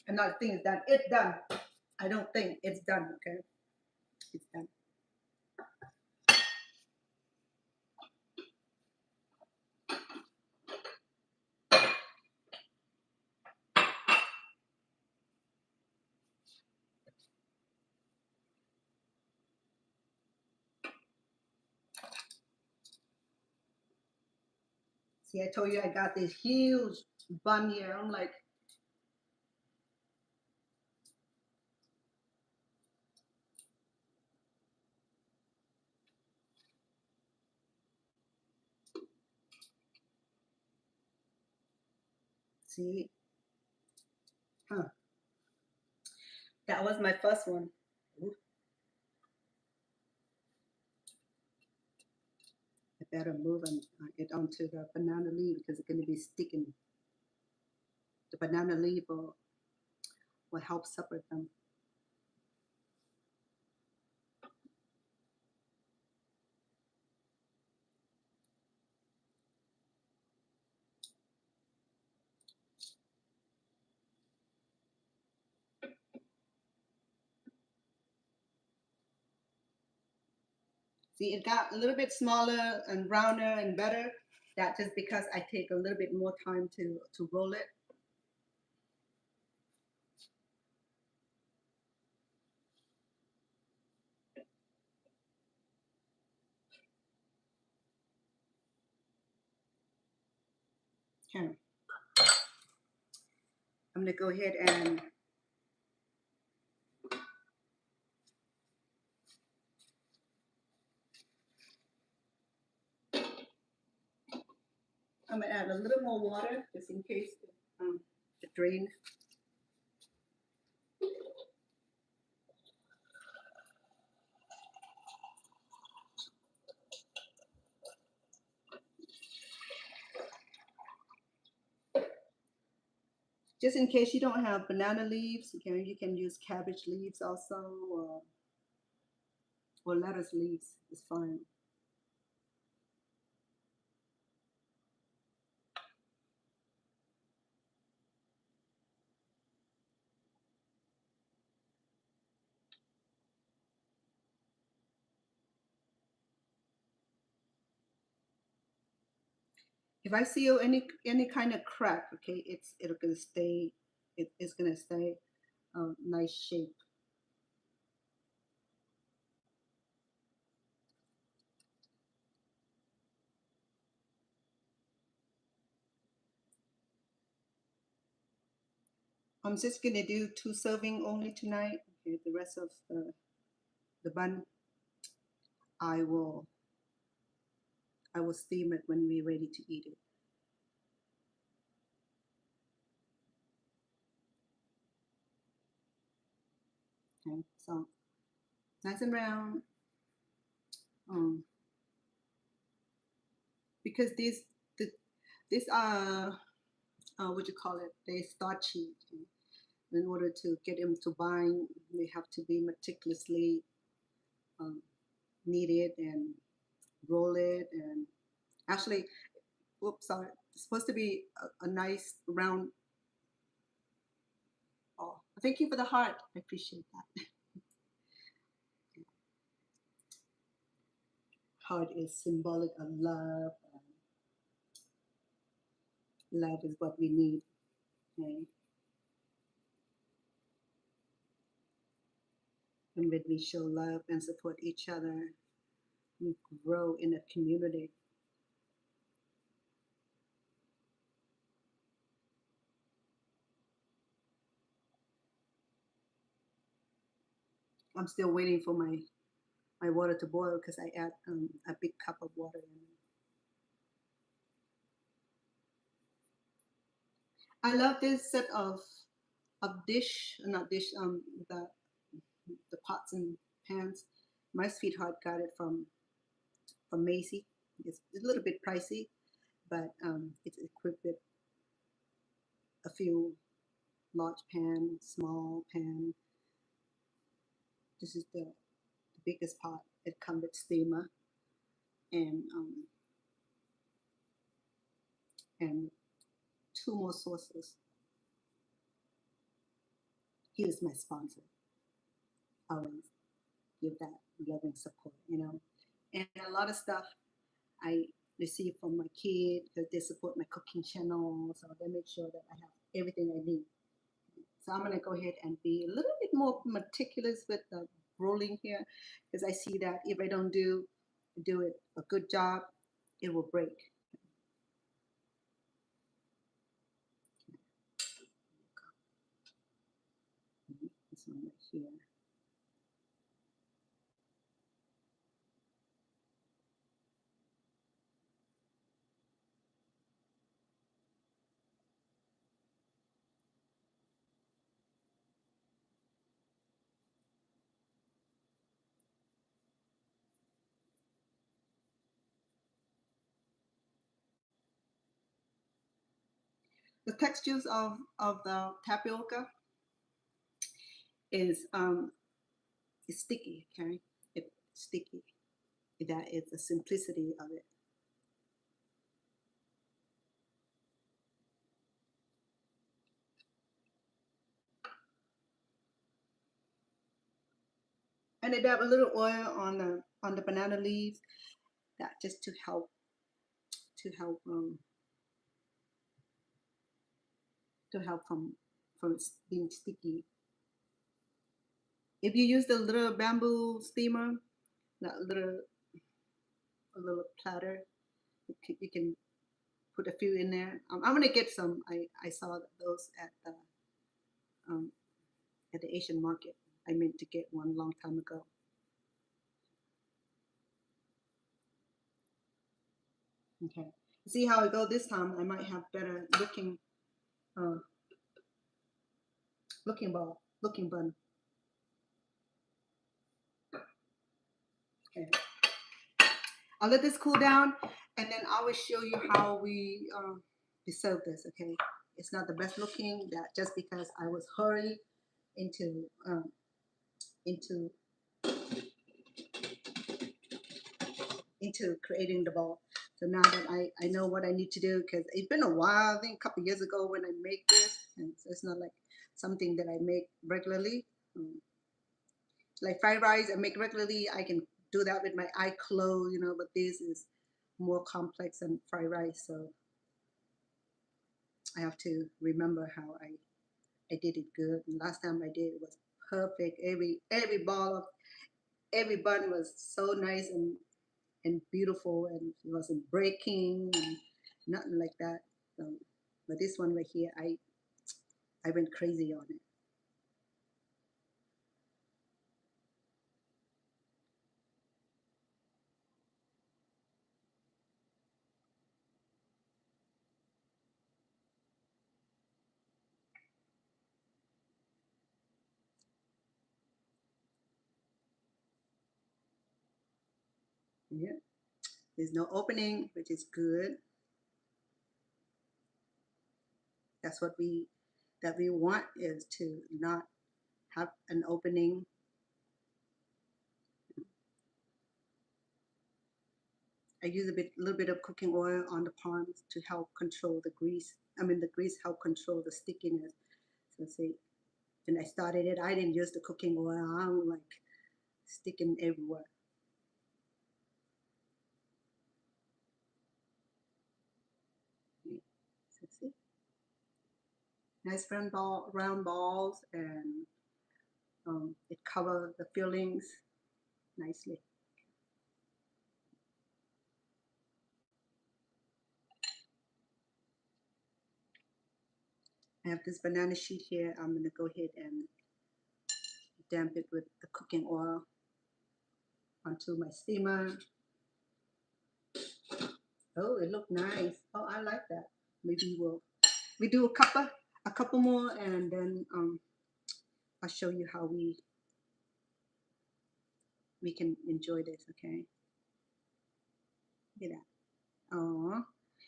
And not think it's done. It's done. I don't think it's done, okay? It's done. See, I told you I got this huge bun here. I'm like, see? Huh. That was my first one. Ooh. I better move it onto the banana leaf because it's going to be sticking. The banana leaf will help separate them. See, it got a little bit smaller and rounder and better. That's just because I take a little bit more time to roll it. Okay. I'm gonna go ahead and I'm gonna add a little more water just in case it drains. Just in case you don't have banana leaves, you can use cabbage leaves also, or lettuce leaves. It's fine. If I see any kind of crack, okay, it'll gonna stay. It's gonna stay nice shape. I'm just gonna do 2 serving only tonight Okay, the rest of the bun, I will steam it when we're ready to eat it. Okay, so nice and round. Because these are what you call it? They starchy. Okay? In order to get them to bind, they have to be meticulously um, kneaded and roll it. And actually, whoops, sorry, it's supposed to be a nice round. Oh, thank you for the heart. I appreciate that. Heart is symbolic of love. Love is what we need. Okay? And when we show love and support each other, we grow in a community. I'm still waiting for my water to boil because I add a big cup of water in. I love this set of dish, not dish, the pots and pans. My sweetheart got it from Macy. It's a little bit pricey, but it's equipped with a few large pan, small pan. This is the biggest pot. It comes with steamer and two more sauces. He is my sponsor. Always give that loving support, And a lot of stuff I receive from my kid because they support my cooking channel, so they make sure that I have everything I need. So I'm gonna go ahead and be a little bit more meticulous with the rolling here because I see that if I don't do it a good job, it will break. This one right here. The textures of the tapioca is it's sticky, okay? It's sticky. That is the simplicity of it. And I dab a little oil on the banana leaves, that just to help from it being sticky. If you use the little bamboo steamer, that little a little platter, you can put a few in there. I'm gonna get some. I saw those um, at the Asian market. I meant to get one long time ago. Okay. See how it go this time. I might have better uh, looking bun. Okay. I'll let this cool down, and then I will show you how we serve this. Okay. It's not the best looking. That just because I was hurried into into into creating the ball. So now that I know what I need to do, because it's been a while, I think a couple years ago when I make this, and so it's not like something that I make regularly. Like fried rice, I make regularly. I can do that with my eye closed, but this is more complex than fried rice. So I have to remember how I did it good. And last time I did it was perfect. Every ball of every bun was so nice and beautiful, and it wasn't breaking and nothing like that. So, but this one right here, I went crazy on it. Yeah, there's no opening, which is good. That's what we want, is to not have an opening. I use a little bit of cooking oil on the palms to help control the grease. I mean, the grease help control the stickiness. So see, when I started it, I didn't use the cooking oil. I'm like sticking everywhere. So see, nice round balls, and it covers the fillings nicely. I have this banana sheet here. I'm gonna go ahead and damp it with the cooking oil onto my steamer. Oh, it looked nice. Oh, I like that. Maybe we do a couple more, and then I'll show you how we can enjoy this. Okay, look at that. Oh,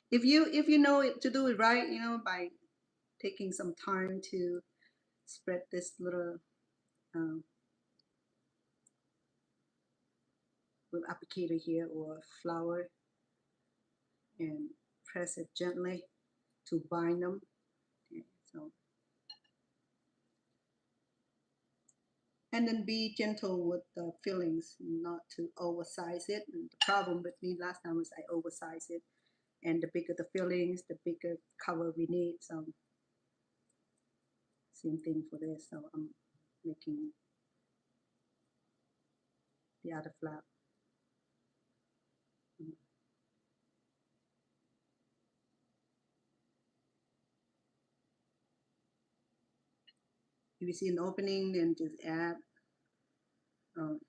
if you know it, to do it right, you know, by taking some time to spread this um, little applicator here or flour, and press it gently to bind them. Okay, so, and then be gentle with the fillings, not to oversize it. And the problem with me last time was I oversized it, and the bigger the fillings, the bigger cover we need. So same thing for this. So I'm making the other flap. If you see an opening, then just add um,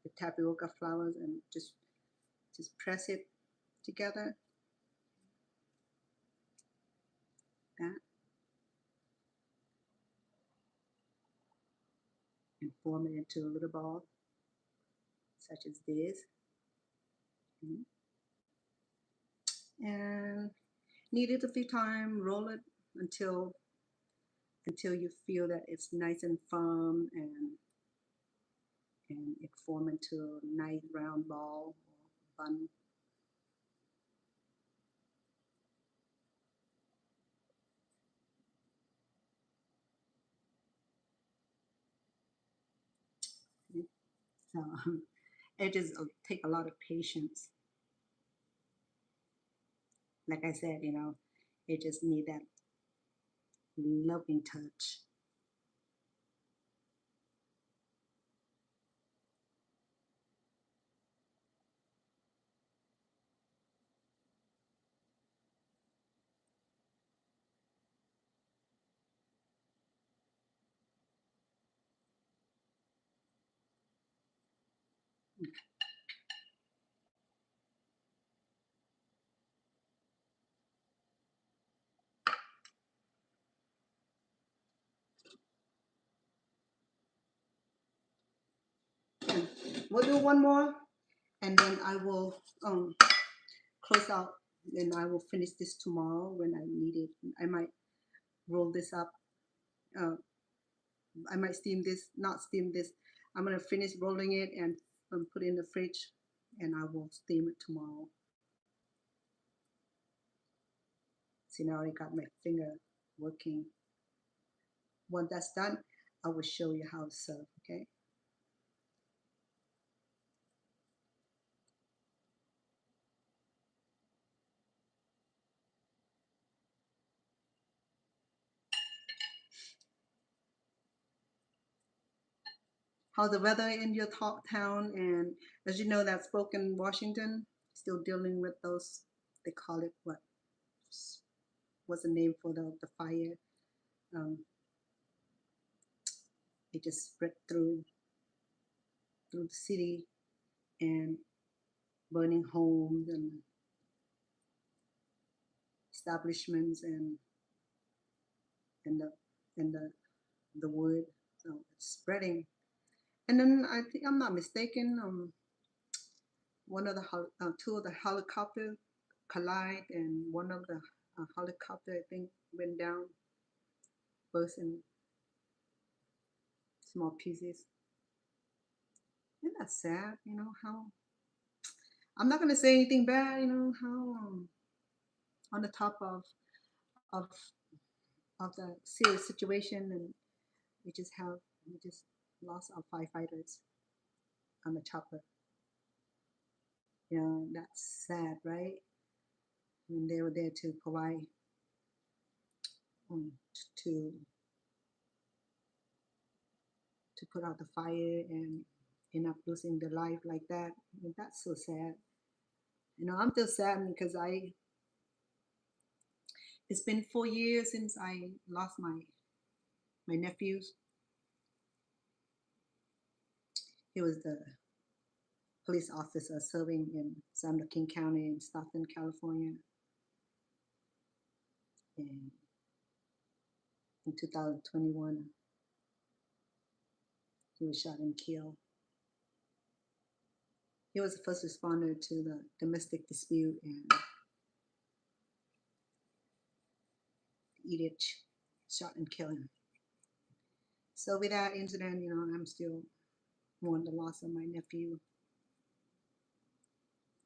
the tapioca flowers and just press it together. That, and form it into a little ball, such as this. And knead it a few times, roll it until you feel that it's nice and firm, and it form into a nice round ball or bun. So it just take a lot of patience. Like I said, you know, it just need that loving touch. And we'll do one more, and then I will close out. And I will finish this tomorrow when I need it. I might roll this up. Uh, I might steam this, not steam this. I'm gonna finish rolling it and put it in the fridge, and I will steam it tomorrow. See, now I got my finger working. Once that's done, I will show you how to serve. Okay. How's the weather in your town? And as you know, that Spokane, Washington, still dealing with those. They call it what? What's the name for the fire? Um, it just spread through the city, and burning homes and establishments, and the wood. So it's spreading. And then I think I'm not mistaken. one of the two of the helicopter collide, and one of the helicopter I think went down, burst in small pieces. Isn't that sad? You know how I'm not gonna say anything bad. You know how on the top of of the serious situation, and we just lost our firefighters on the chopper. You know, that's sad, right? I mean, they were there to provide um, to to put out the fire and end up losing their life like that. I mean, that's so sad. You know, I'm still sad because it's been 4 years since I lost my nephews. He was the police officer serving in San Joaquin County in Stockton, California. And in 2021, he was shot and killed. He was the first responder to the domestic dispute, and the idiot shot and killed him. So with that incident, you know, I'm still mourning the loss of my nephew.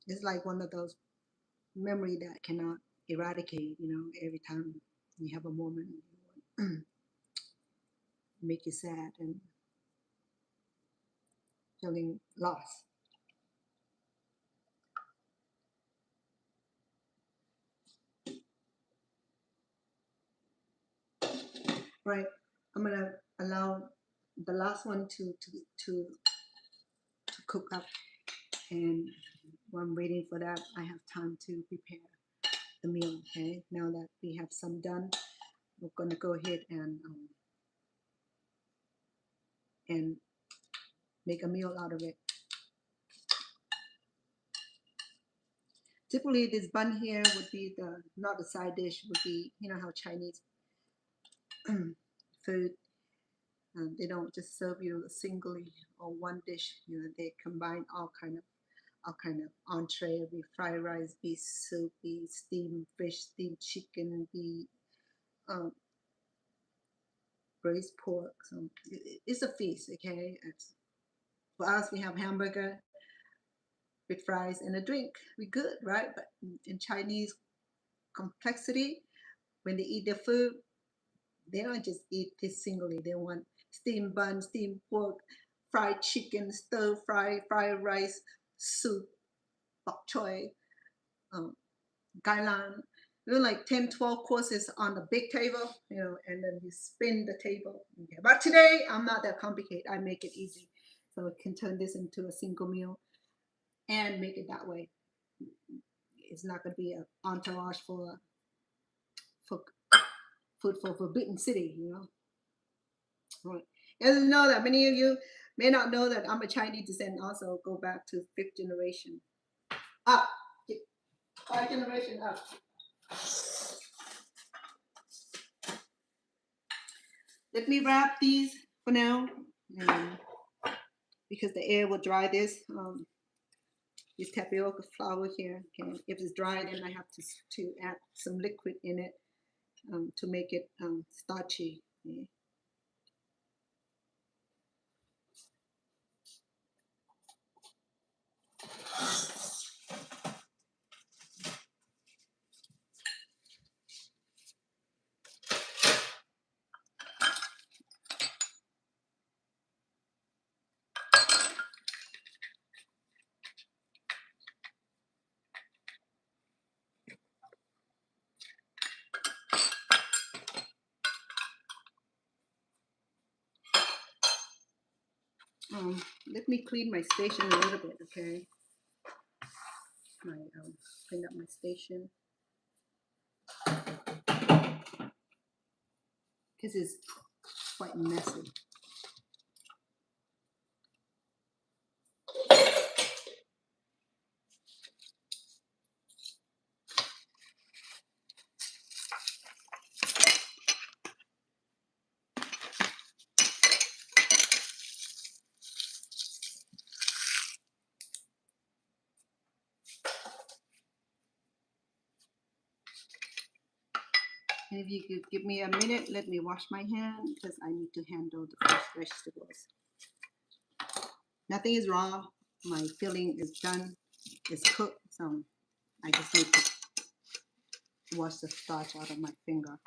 It's like one of those memory that cannot eradicate, you know, every time you have a moment, make you sad and feeling lost. Right. I'm gonna allow the last one to cook up, and while I'm waiting for that, I have time to prepare the meal. Okay. Now that we have some done, we're gonna go ahead and make a meal out of it. Typically, this bun here would be the not the side dish, would be, you know how Chinese food, they don't just serve you singly or one dish. You know, they combine all kind of entree, be fried rice, be soup, be steamed fish, steamed chicken, be um, braised pork. So it's a feast, okay? For us, we have hamburger with fries and a drink. We good, right? But in Chinese complexity, when they eat their food, they don't just eat this singly. They want steamed bun, steamed pork, fried chicken, stir fry, fried rice, soup, bok choy, um, gailan. You know, like 10, 12 courses on the big table, you know, and then you spin the table. Okay. But today, I'm not that complicated. I make it easy. So we can turn this into a single meal and make it that way. It's not going to be an entourage for food for Forbidden City, you know. Right. And know that many of you may not know that I'm a Chinese descent. Also, go back to fifth generation up, 5 generation up. Let me wrap these for now, because the air will dry this tapioca flour here. Okay, if it's dry, then I have to add some liquid in it to make it starchy. Okay. Let me clean my station a little bit, okay? Clean up my station because it's quite messy. If you could give me a minute, let me wash my hand because I need to handle the fresh vegetables. Nothing is raw. My filling is done. It's cooked, so I just need to wash the starch out of my finger.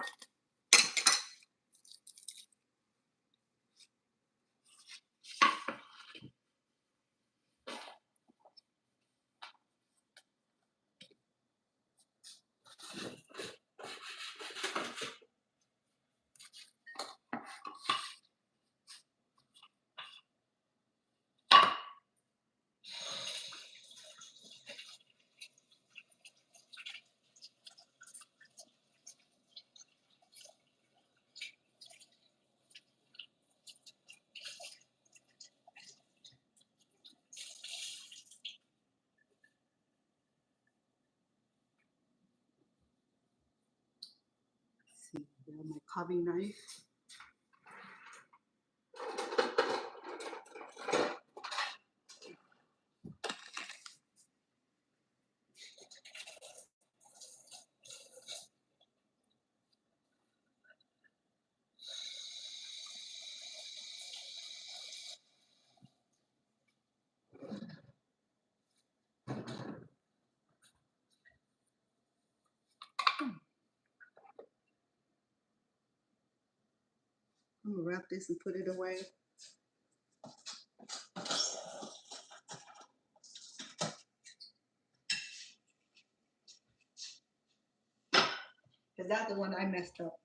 See, there's my carving knife. I'm gonna wrap this and put it away. Because that's the one I messed up.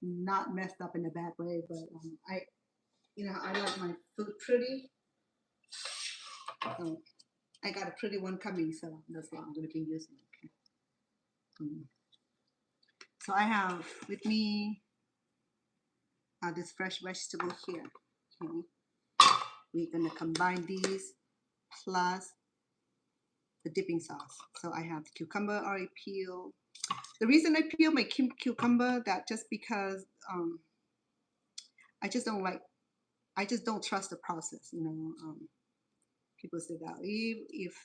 Not messed up in a bad way, but I like my food pretty. So I got a pretty one coming, so that's what I'm going to be using. Okay. So I have with me this fresh vegetable here. Okay. We're going to combine these plus the dipping sauce. So I have the cucumber already peeled. The reason I peel my cucumber, that just because I just don't trust the process. People say that if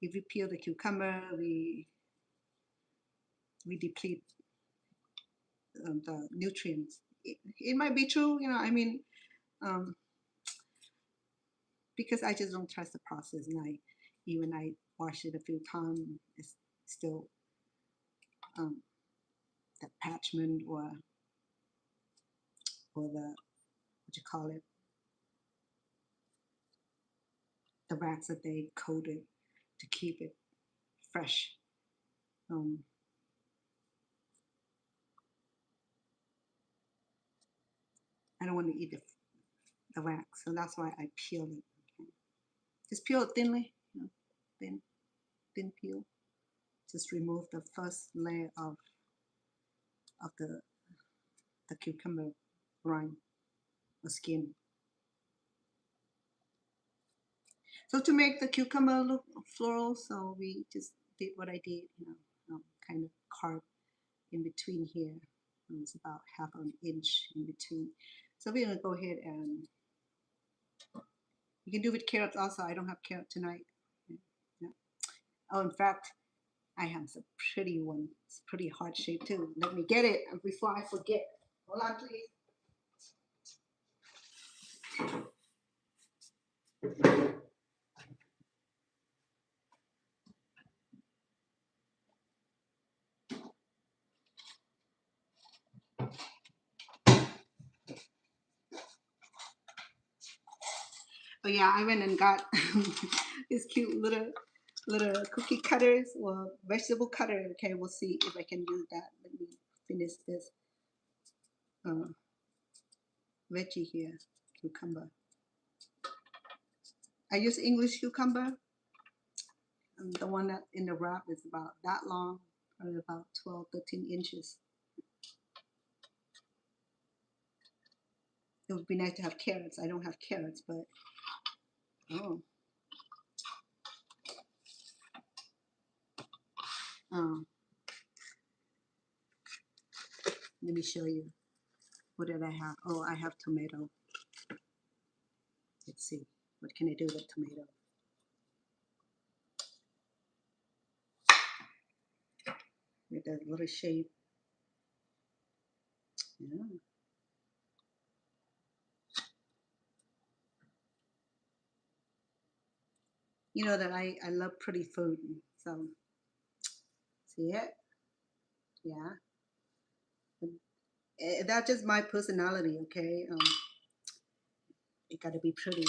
we peel the cucumber, we deplete the nutrients. It might be true, because I just don't trust the process, and I wash it a few times, it's still that parchment or the what you call it, the wax that they coated to keep it fresh. I don't want to eat the wax, so that's why I peel it. Okay. Just peel it thinly, thin peel. Just remove the first layer of the cucumber rind or skin. So to make the cucumber look floral, so we just did what I did, kind of carve in between here. It's about half an inch in between. So we're gonna go ahead and you can do with carrots also. I don't have carrot tonight. Yeah. Oh, in fact, I have some pretty one. It's pretty heart shaped too. Let me get it before I forget. Hold on, please. Oh yeah, I went and got these cute little cookie cutters or vegetable cutter. Okay, we'll see if I can use that. Let me finish this veggie here, cucumber. I use English cucumber. The one that in the wrap is about that long, probably about 12, 13 inches. It would be nice to have carrots. I don't have carrots, but oh. Let me show you. What did I have? Oh, I have tomato. Let's see. What can I do with tomato? With that little shape. you know that I love pretty food. So see it? Yeah. That's just my personality, okay? It gotta be pretty.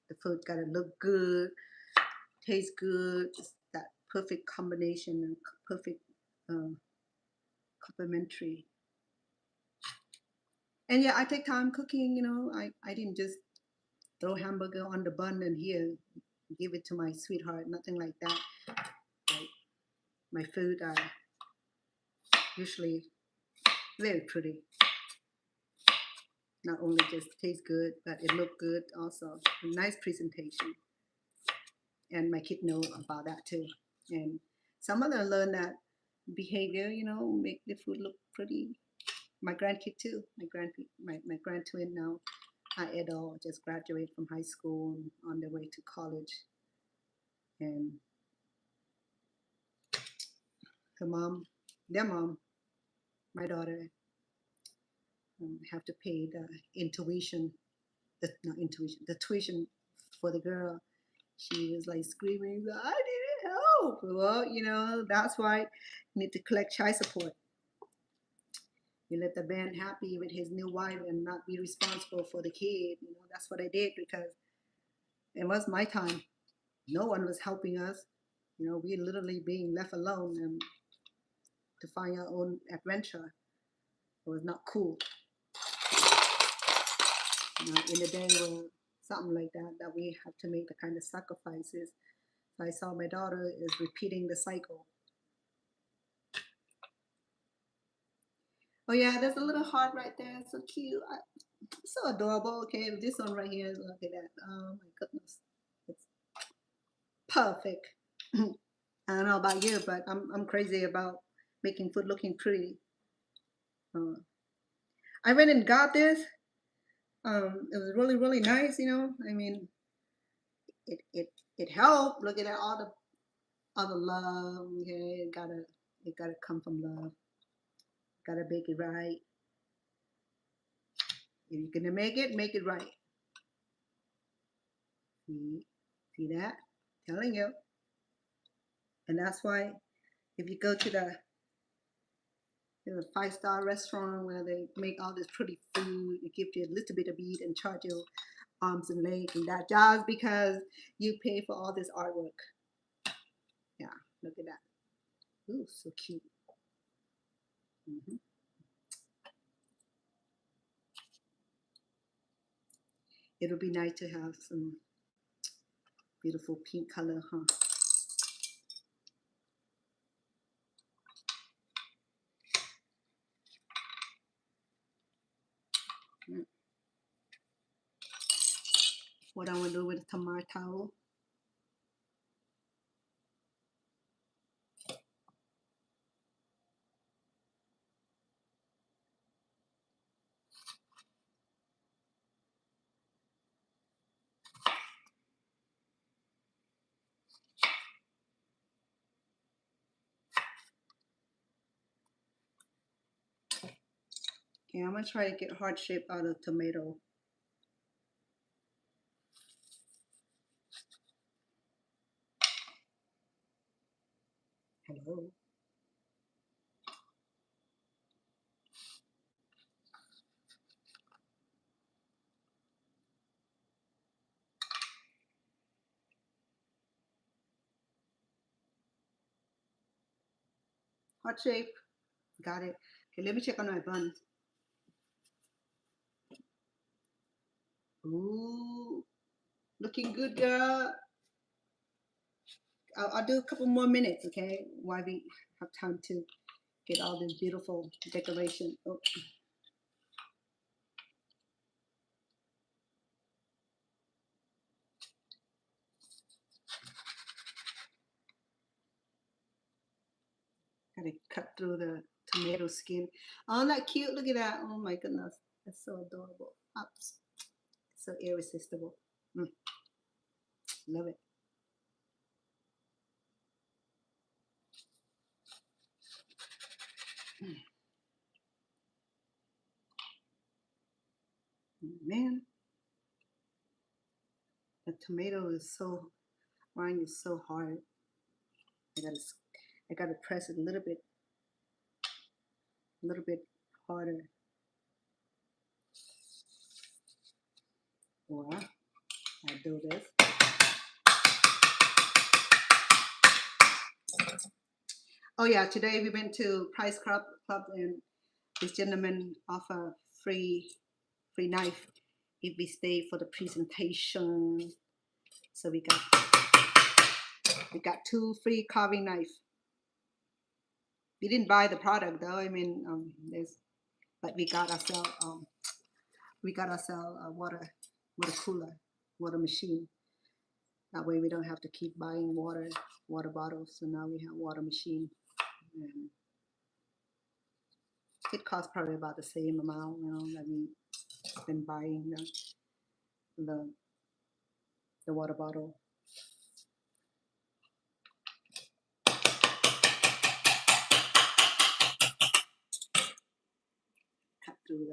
The food gotta look good, taste good. Just that perfect combination and perfect uh, complementary. And yeah, I take time cooking. You know, I didn't just throw hamburger on the bun and here give it to my sweetheart. Nothing like that. Like my food are usually very pretty. Not only just taste good, but it look good also. A nice presentation. And my kid know about that too. And some of them learn that behavior, you know, make the food look pretty. My grandkid too. My grand twin now, adult, just graduated from high school and on their way to college. And her mom, their mom, my daughter, have to pay the intuition, the not intuition, the tuition for the girl. She was like screaming, I need help. Well, you know, that's why you need to collect child support. You let the man happy with his new wife and not be responsible for the kid. You know, that's what I did because it was my time. No one was helping us. You know, we literally being left alone and to find our own adventure. It was not cool. You know, in a day where something like that, that we have to make the kind of sacrifices. So I saw my daughter is repeating the cycle. Oh yeah, there's a little heart right there. So cute. So adorable. Okay, this one right here, look at that. Oh my goodness, it's perfect. I don't know about you, but I'm crazy about making food looking pretty. Uh, I went and got this. It was really nice. You know, I mean, it helped. Look at that, all the love. Okay, it gotta come from love. Gotta make it right. If you're gonna make it right. See that? Telling you. And that's why if you go to the five-star restaurant where they make all this pretty food, it gives you a little bit of meat and charge you arms and legs and that just because you pay for all this artwork. Yeah, look at that. Ooh, so cute. Hmm. It'll be nice to have some beautiful pink color, huh? Mm. What I want to do with the tomato. Okay, I'm gonna try to get heart shape out of tomato. Hello. Heart shape. Got it. Okay, let me check on my buns. Ooh, looking good, girl. I'll do a couple more minutes, okay? While we have time to get all this beautiful decoration. Oh, gotta cut through the tomato skin. Oh, that cute. Look at that. Oh my goodness. That's so adorable. Oops. So irresistible. Mm, love it. Man, the tomato is so Mine is so hard. I gotta press it a little bit harder. Or I do this. Oh yeah, today we went to Price Club and this gentleman offer free knife if we stay for the presentation. So we got 2 free carving knife. We didn't buy the product though. I mean, but we got ourselves a water cooler, water machine. That way we don't have to keep buying water bottles. So now we have water machine. And it costs probably about the same amount, that we've been buying the water bottle. Cut through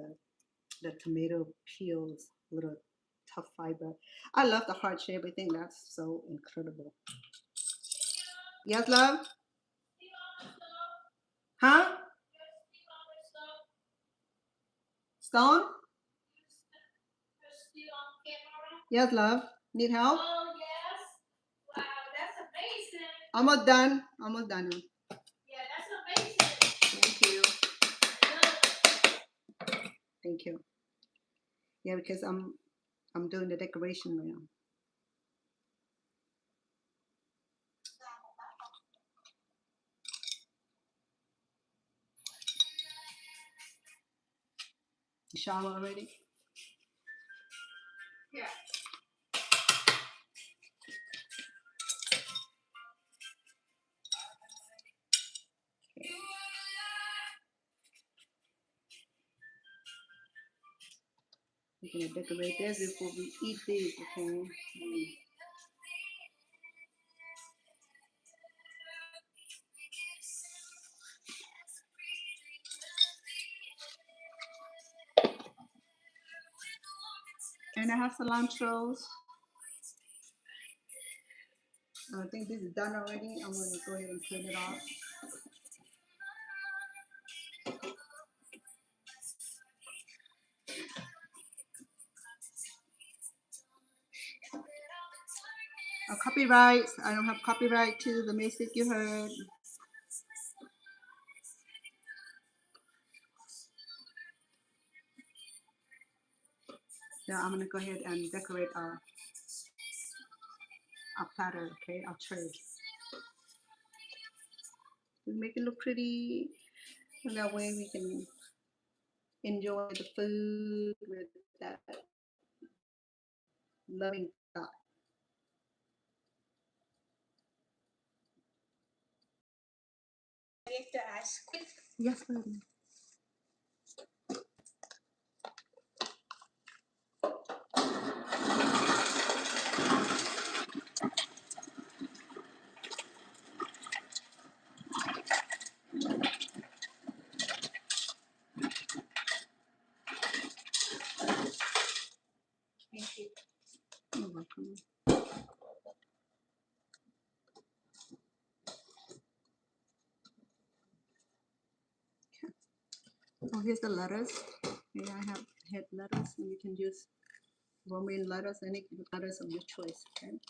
the tomato peels, little tough fiber. I love the heart shape. I think that's so incredible. Yes, love? Huh? Stone? Yes, love. Need help? Oh, yes. Wow, that's amazing. Almost done. Almost done. Yeah, that's amazing. Thank you. Thank you. Yeah, because I'm doing the decoration right now. You shower already? Yeah. We're gonna decorate this before we eat these, okay? And I have cilantros. I think this is done already. I'm gonna go ahead and turn it off. Copyright. I don't have copyright to the music you heard. Yeah, I'm gonna go ahead and decorate our platter, okay, our tray. We make it look pretty, and that way we can enjoy the food with that loving thought. If the ice cream. Yes, baby. Thank you. You're welcome. So here's the lettuce. Here I have head lettuce, and you can use romaine lettuce, any lettuce of your choice, okay?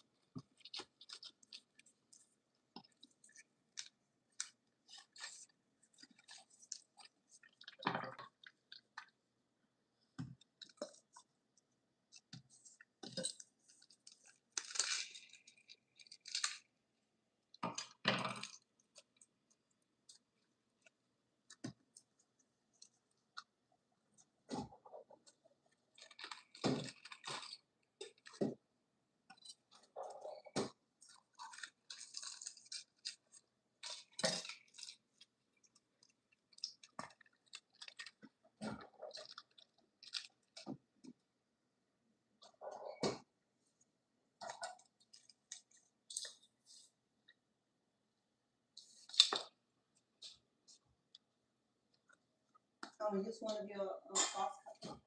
Oh, use one of your sauce cups.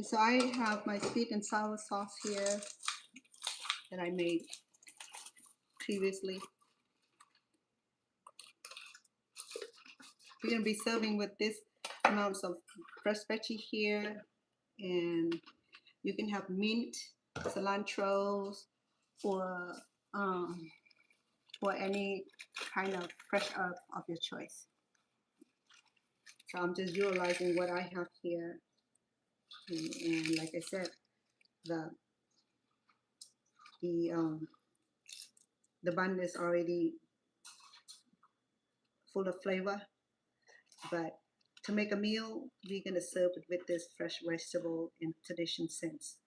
So I have my sweet and sour sauce here. that I made previously. We're gonna be serving with this amounts of fresh veggie here, and you can have mint, cilantro, or any kind of fresh herb of your choice. So I'm just utilizing what I have here, and like I said, the the bun is already full of flavor, but to make a meal, we're gonna serve it with this fresh vegetable in tradition sense.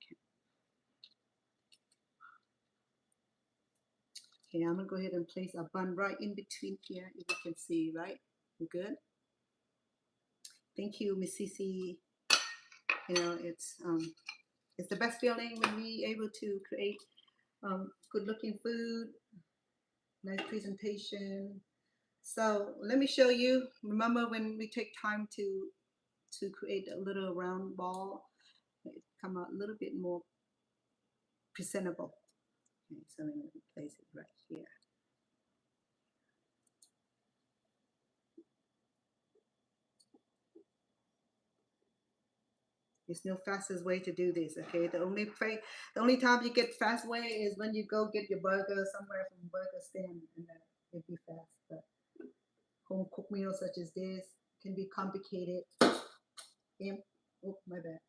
Okay, I'm gonna go ahead and place a bun right in between here, if you can see, right? You good? Thank you, Miss Cece. You know, it's the best feeling when we able to create good looking food, nice presentation. So let me show you. Remember when we take time to create a little round ball, it come out a little bit more presentable. Okay, so I'm going to place it right here. There's no fastest way to do this. Okay, the only time you get fast way is when you go get your burger somewhere from burger stand, and then it'd be fast. But home cooked meals such as this can be complicated. Oh, my bad.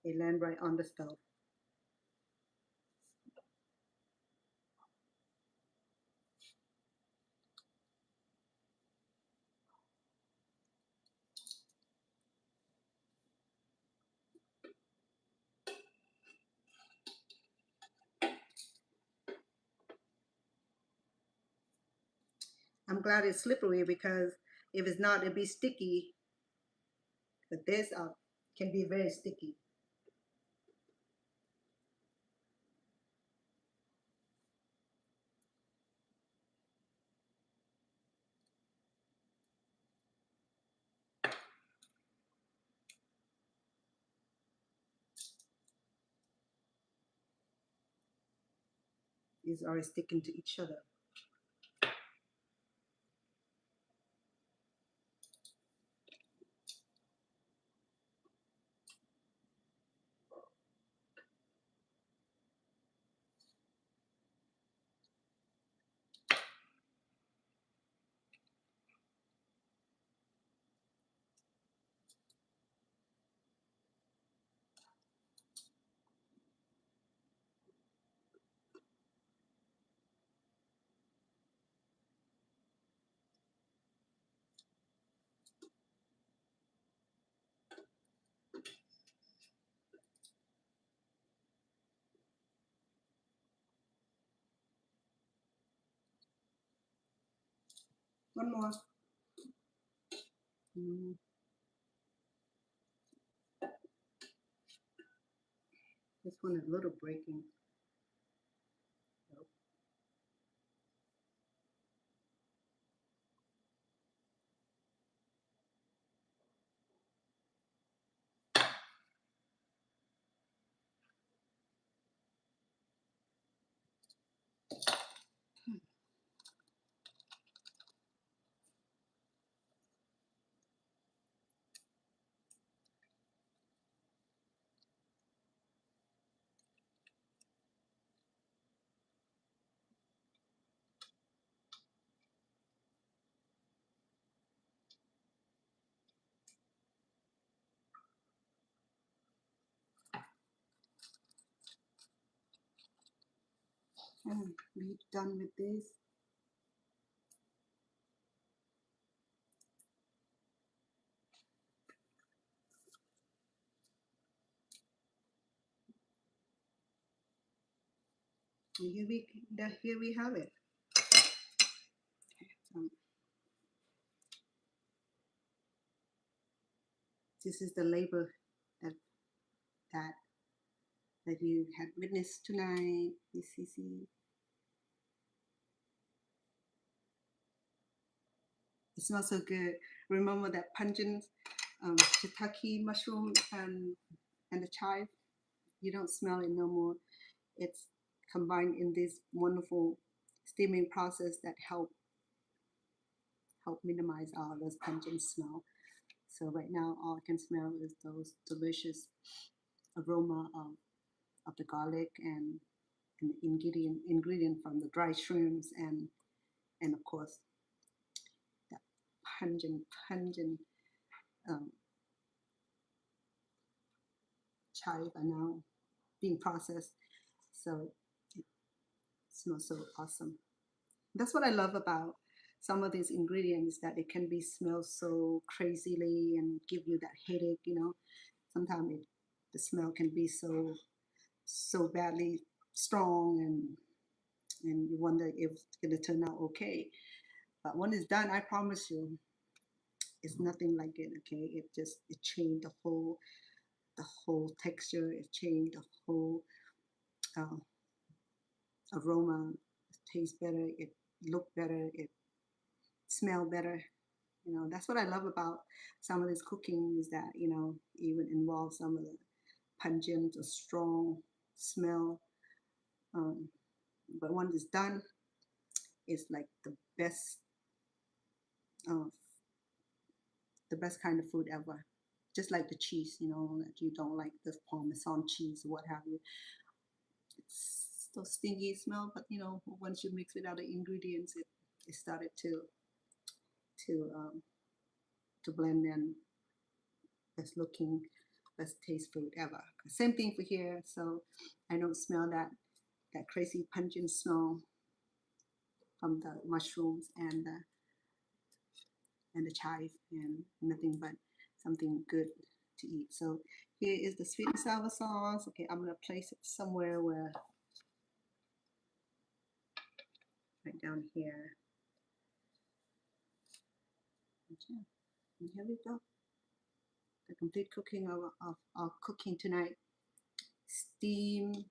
They land right on the stove. I'm glad it's slippery, because if it's not, it'd be sticky. But this can be very sticky. These are sticking to each other. One more. This one is a little breaking. Nope. We're done with this. And here we have it. This is the labor that that you had witnessed tonight, Miss Cece. It smells so good. Remember that pungent shiitake mushroom and the chive? You don't smell it no more. It's combined in this wonderful steaming process that help minimize all those pungent smell. So right now, all I can smell is those delicious aroma of the garlic and the ingredient from the dried shrooms and of course that pungent um, chive are now being processed. So it smells so awesome. That's what I love about some of these ingredients, that it can be smelled so crazily and give you that headache, you know. Sometimes the smell can be so badly strong and you wonder if it's gonna turn out okay. But when it's done, I promise you, it's nothing like it. Okay, it changed the whole texture. It changed the whole uh, aroma. It tastes better. It look better. It smell better. You know, that's what I love about some of this cooking, is that, you know, even involves some of the pungent or strong smell. Um, but when it's done, it's like uh, the best kind of food ever. Just like the cheese, you know, that you don't like the Parmesan cheese or what have you. It's still stinky smell, but you know, once you mix with other ingredients, it started to um, to blend in. Best looking, best taste food ever. Same thing for here. So I don't smell that crazy pungent smell from the mushrooms and the chive, and nothing but something good to eat. So here is the sweet and sour sauce. Okay, I'm gonna place it somewhere where, right down here. Okay, and here we go. The complete cooking of cooking tonight. Steamed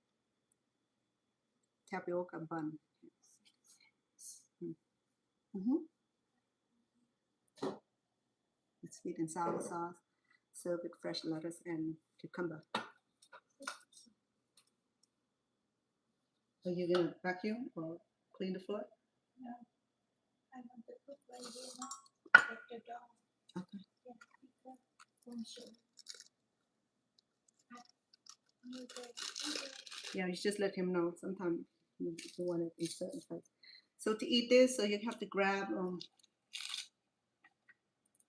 tapioca bun. Mm-hmm. The sweet and sour sauce. Serve with fresh lettuce and cucumber. Are you gonna vacuum or clean the floor? No, I want to cook right here now. Take the dog. Okay. Yeah, because one show. Yeah, you just let him know. Sometimes you want it in certain place. So to eat this, so you have to grab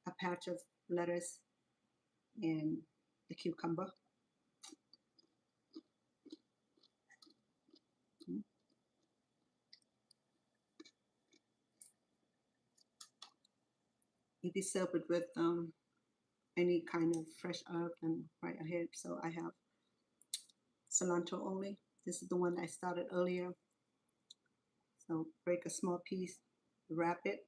a patch of lettuce and the cucumber. You can serve it with any kind of fresh herb and right ahead. So I have cilantro only. This is the one I started earlier. So break a small piece, wrap it.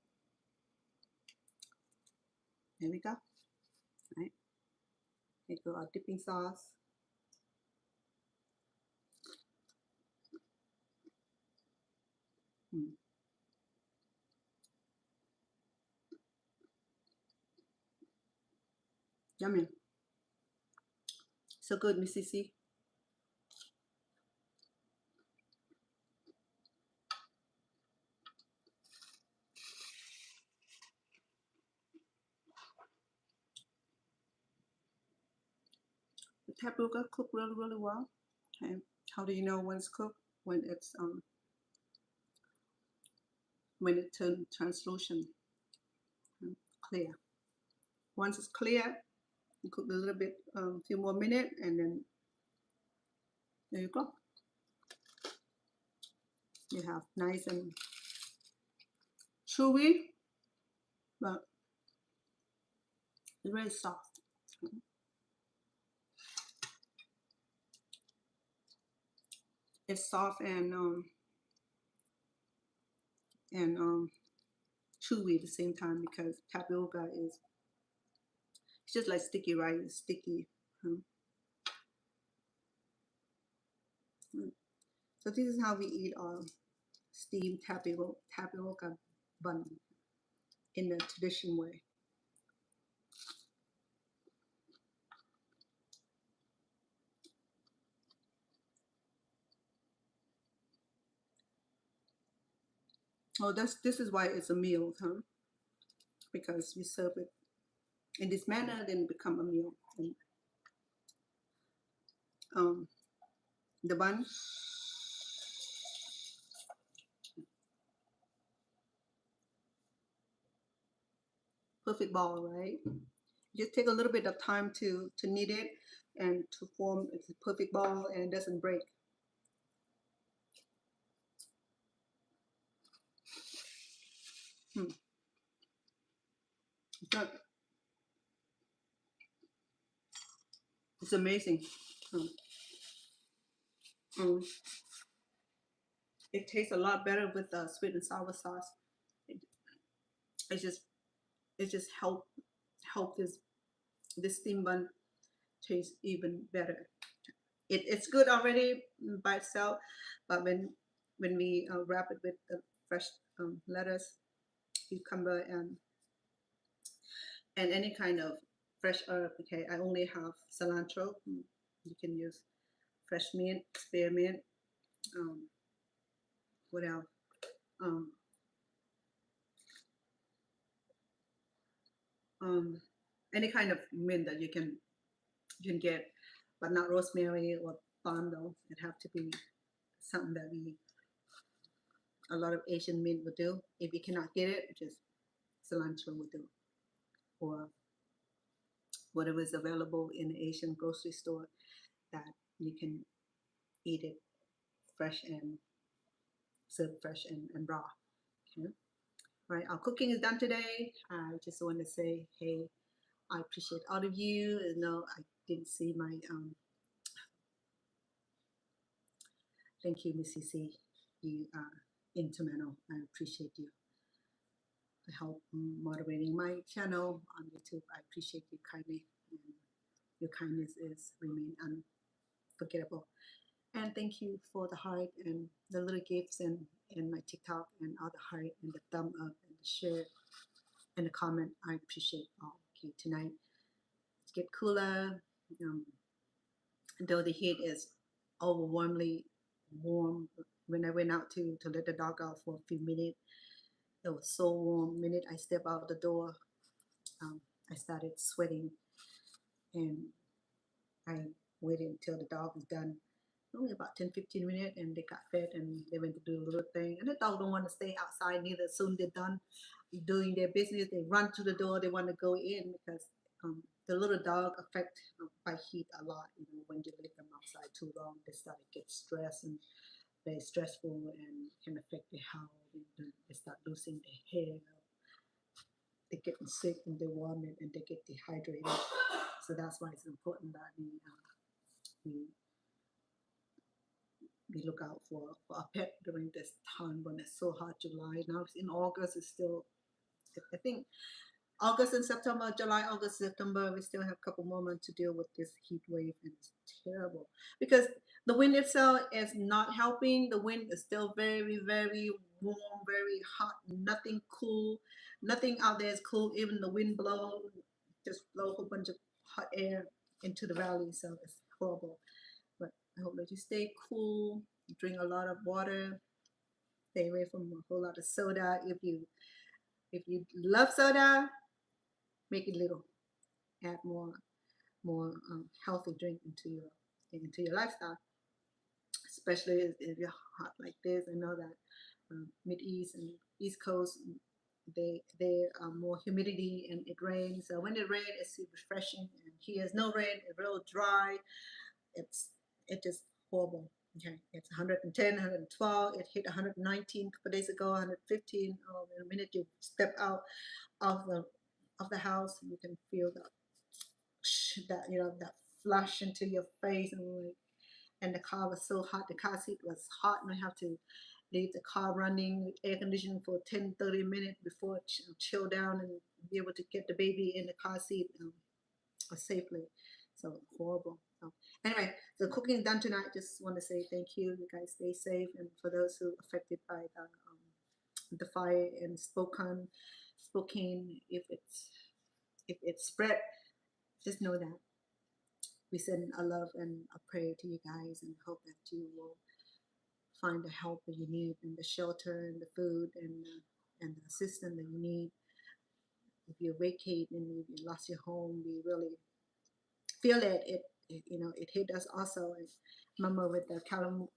There we go. Right. Here go our dipping sauce. Mm. Yummy. So good, Missy C. The tapioca cooked really, really well. Okay. How do you know when it's cooked? When it turns translucent, clear. Once it's clear, you cook a little bit, few more minutes, and then there you go. You have nice and chewy, but it's very soft. It's soft and chewy at the same time, because tapioca is, it's just like sticky rice, it's sticky. So this is how we eat our steamed tapioca bun in the traditional way. Oh, this is why it's a meal, huh? Because you serve it in this manner, then become a meal. And, um, the bun, perfect ball, right? Just take a little bit of time to knead it and to form a perfect ball, and it doesn't break. Hmm. It's amazing. Hmm. Mm. It tastes a lot better with the sweet and sour sauce. It, it just it just help this steam bun taste even better. It's good already by itself, but when we wrap it with the fresh lettuce, cucumber, and any kind of fresh herb. Okay, I only have cilantro. You can use fresh mint, spearmint. Um, what else? Um, um, any kind of mint that you can get, but not rosemary or thyme though. It have to be something that we a lot of Asian mint would do. If you cannot get it, just cilantro would do, or whatever is available in the Asian grocery store that you can eat it fresh and serve fresh and raw. Okay? Right, our cooking is done today. I just want to say, hey, I appreciate all of you. No, I didn't see my thank you, Miss CC. You in Toronto. I appreciate you. I help moderating my channel on YouTube. I appreciate you kindly. And your kindness is remain unforgettable. And thank you for the heart and the little gifts and my TikTok and all the heart and the thumb up and the share and the comment. I appreciate all. Okay, tonight it's get cooler. Um, though the heat is overwhelmingly warm. When I went out to let the dog out for a few minutes, it was so warm. The minute I step out the door, I started sweating, and I waited until the dog was done. Only about 10-15 minutes, and they got fed and they went to do a little thing. And the dog don't want to stay outside neither. Soon they're done doing their business, they run to the door. They want to go in because the little dog affect by heat a lot. You know, when you leave them outside too long, they start to get stressed and very stressful and can affect their health. And they start losing their hair. They get sick and they warm it and they get dehydrated. So that's why it's important that we we look out for a pet during this time when it's so hot. July now it's in August, it's still I think August and September, July, August, September, we still have a couple more months to deal with this heat wave, and it's terrible because the wind itself is not helping. The wind is still very, very warm, very hot, nothing cool, nothing out there is cool. Even the wind blow, just blow a whole bunch of hot air into the valley, so it's horrible. But I hope that you stay cool, drink a lot of water, stay away from a whole lot of soda. If you love soda, make it little. Add more healthy drink into your lifestyle, especially if you're hot like this. I know that Mid East and East Coast they are more humidity and it rains. So when it rains, it's refreshing. And here is no rain, it's real dry. It's just horrible. Okay, it's 110, 112. It hit 119 a couple days ago, 115. Oh, the minute you step out of the house, you can feel that that flush into your face, and the car was so hot. The car seat was hot, and I have to leave the car running with air conditioning for 10-30 minutes before it chill down and be able to get the baby in the car seat safely. So horrible. So anyway, the cooking is done tonight. Just want to say thank you. You guys stay safe, and for those who are affected by the fire in Spokane, if it's spread, just know that we send a love and a prayer to you guys and hope that you will find the help that you need and the shelter and the food and the assistance that you need. If you vacate and if you lost your home, we really feel it. It hit us also. I remember with the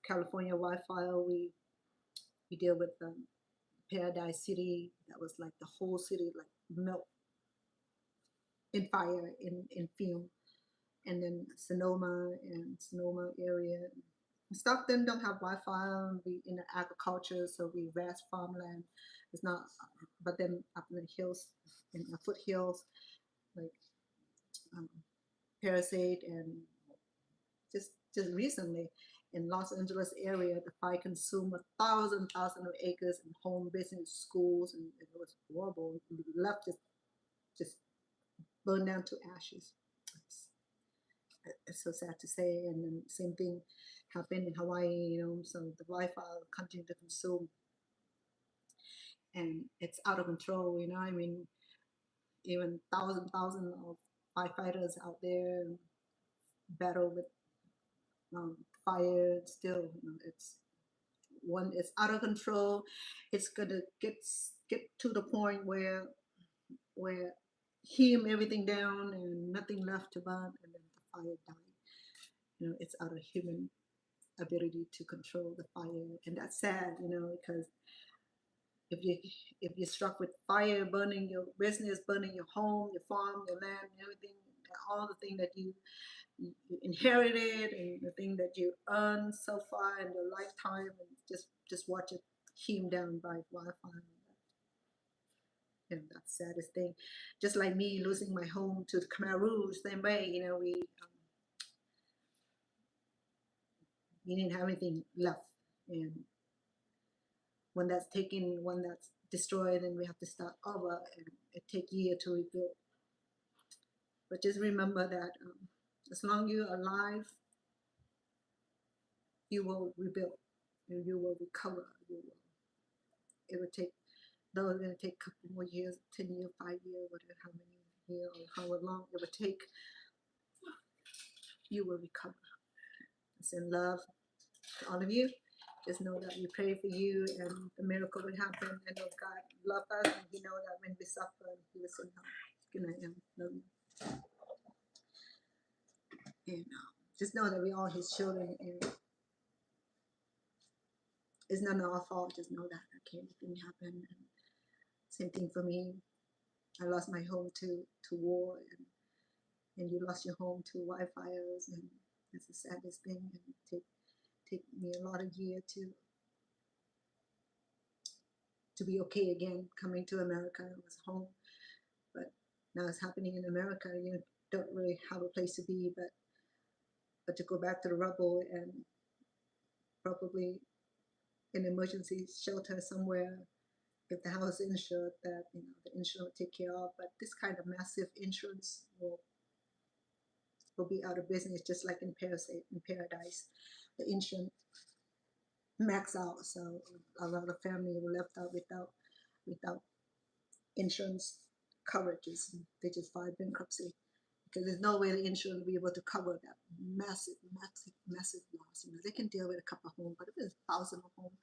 California wildfire, we deal with Paradise City. That was like the whole city like melt in fire in fume. And then Sonoma area. Stockton don't have Wi-Fi. We in the agriculture, so we vast farmland. It's not, but then up in the hills, in the foothills, like um, Parasite and just recently in Los Angeles area, the fire consumed 1,000 of acres and home, business, schools, and it was horrible. Left just burned down to ashes. It's so sad to say. And then same thing happened in Hawaii. So the wildfire continued to consume, and it's out of control. I mean, even thousand of firefighters out there battle with fire. Still, it's out of control. It's gonna get to the point where him everything down and nothing left to burn, and then the fire died. It's out of human ability to control the fire, and that's sad. Because if you if you're struck with fire, burning your business, burning your home, your farm, your land, everything, all the things that you inherited and the thing that you earned so far in your lifetime, and just watch it hewn down by wildfire. And that's the saddest thing. Just like me losing my home to the Khmer Rouge, same way. We didn't have anything left, and when that's taken, when that's destroyed, then we have to start over, and it takes years to rebuild. But just remember that as long as you're alive, you will rebuild, and you will recover. It will take, though it's going to take a couple more years, 10 years, 5 years, whatever, how many years or how long it will take, you will recover. I send love to all of you. Just know that we pray for you and the miracle will happen. I know God loves us, and He knows that when we suffer, He will send help. Good night, love you. And just know that we're all His children, and it's none of our fault. Just know that, okay, anything happen. And same thing for me. I lost my home to war, and you lost your home to wildfires, and that's the saddest thing. And it take me a lot of years to be okay again. Coming to America, it was home, but now it's happening in America. You don't really have a place to be, but to go back to the rubble and probably an emergency shelter somewhere. If the house is insured, that the insurance will take care of. But this kind of massive insurance will be out of business, just like in Paradise. The insurance max out, so a lot of family were left out without insurance coverages. They just filed bankruptcy because there's no way the insurance will be able to cover that massive loss. They can deal with a couple of homes, but if there's 1,000 of homes,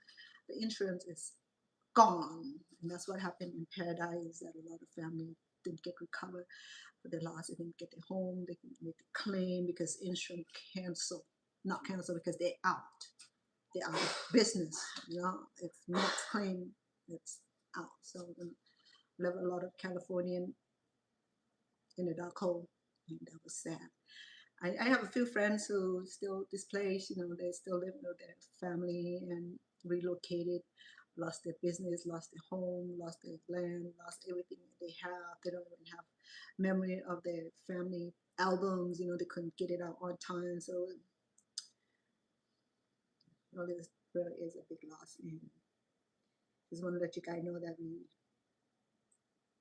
the insurance is gone. And that's what happened in Paradise, that a lot of families didn't get recovered for their loss. They didn't get their home, they didn't make the claim because insurance canceled. Not canceled because they're out. They're out of business. If next claim, it's out. So we love a lot of Californian in the dark hole, and that was sad. I have a few friends who still displaced. They still live with their family and relocated, lost their business, lost their home, lost their land, lost everything that they have. They don't even have memory of their family albums. They couldn't get it out on time. So this really is a big loss. And just want to let you guys know that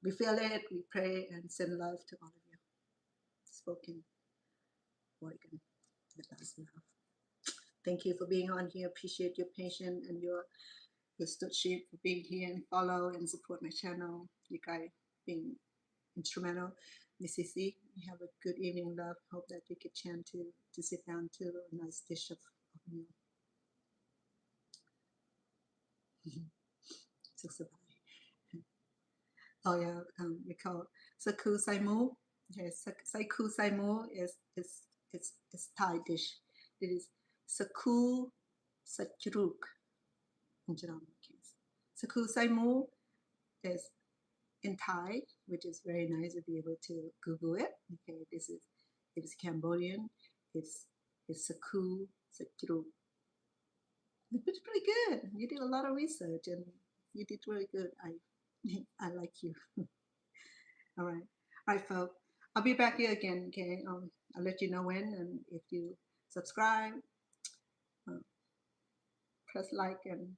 we feel it, we pray, and send love to all of you. Spoken Oregon, the last love. Thank you for being on here. Appreciate your patience and your stewardship, for being here and follow and support my channel. You guys being instrumental. Mrs. C, you have a good evening, love. Hope that you get a chance to sit down to a nice dish of meal. สุขสบาย Oh yeah, we call saku saimu. Okay, saku saimu is Thai dish. It is saku sajruk. Saku saimu is in Thai, which is very nice to be able to Google it. Okay, it is Cambodian. It's saku sajruk. It's pretty good. You did a lot of research and you did really good. I like you. All right. All right, folks. I'll be back here again, okay? I'll let you know when, and if you subscribe, uh, press like and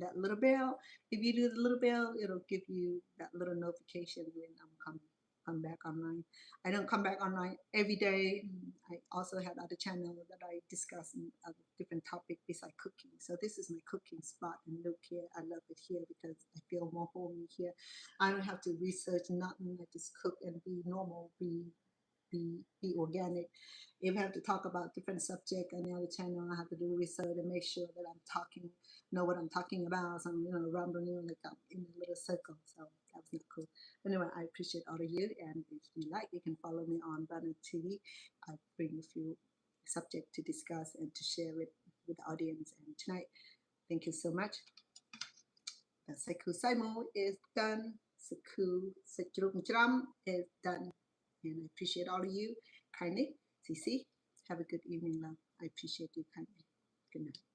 that little bell. If you do the little bell, it'll give you that little notification when I'm come back online. I don't come back online every day. I also have other channels that I discuss in other different topics besides cooking. So this is my cooking spot, and look here, I love it here because I feel more homey here. I don't have to research nothing. I just cook and be normal, be organic. If I have to talk about different subject on the other channel, I have to do research and make sure that I'm talking, know what I'm talking about. So I'm, rambling like I'm in a little circle. So that was not cool. Anyway, I appreciate all of you, and if you like, you can follow me on Bunds TV. I bring a few subjects to discuss and to share with the audience. And tonight, thank you so much. The Seku Saimo is done. Seku Sekrum is done. And I appreciate all of you kindly. Cece, have a good evening, love. I appreciate you kindly. Good night.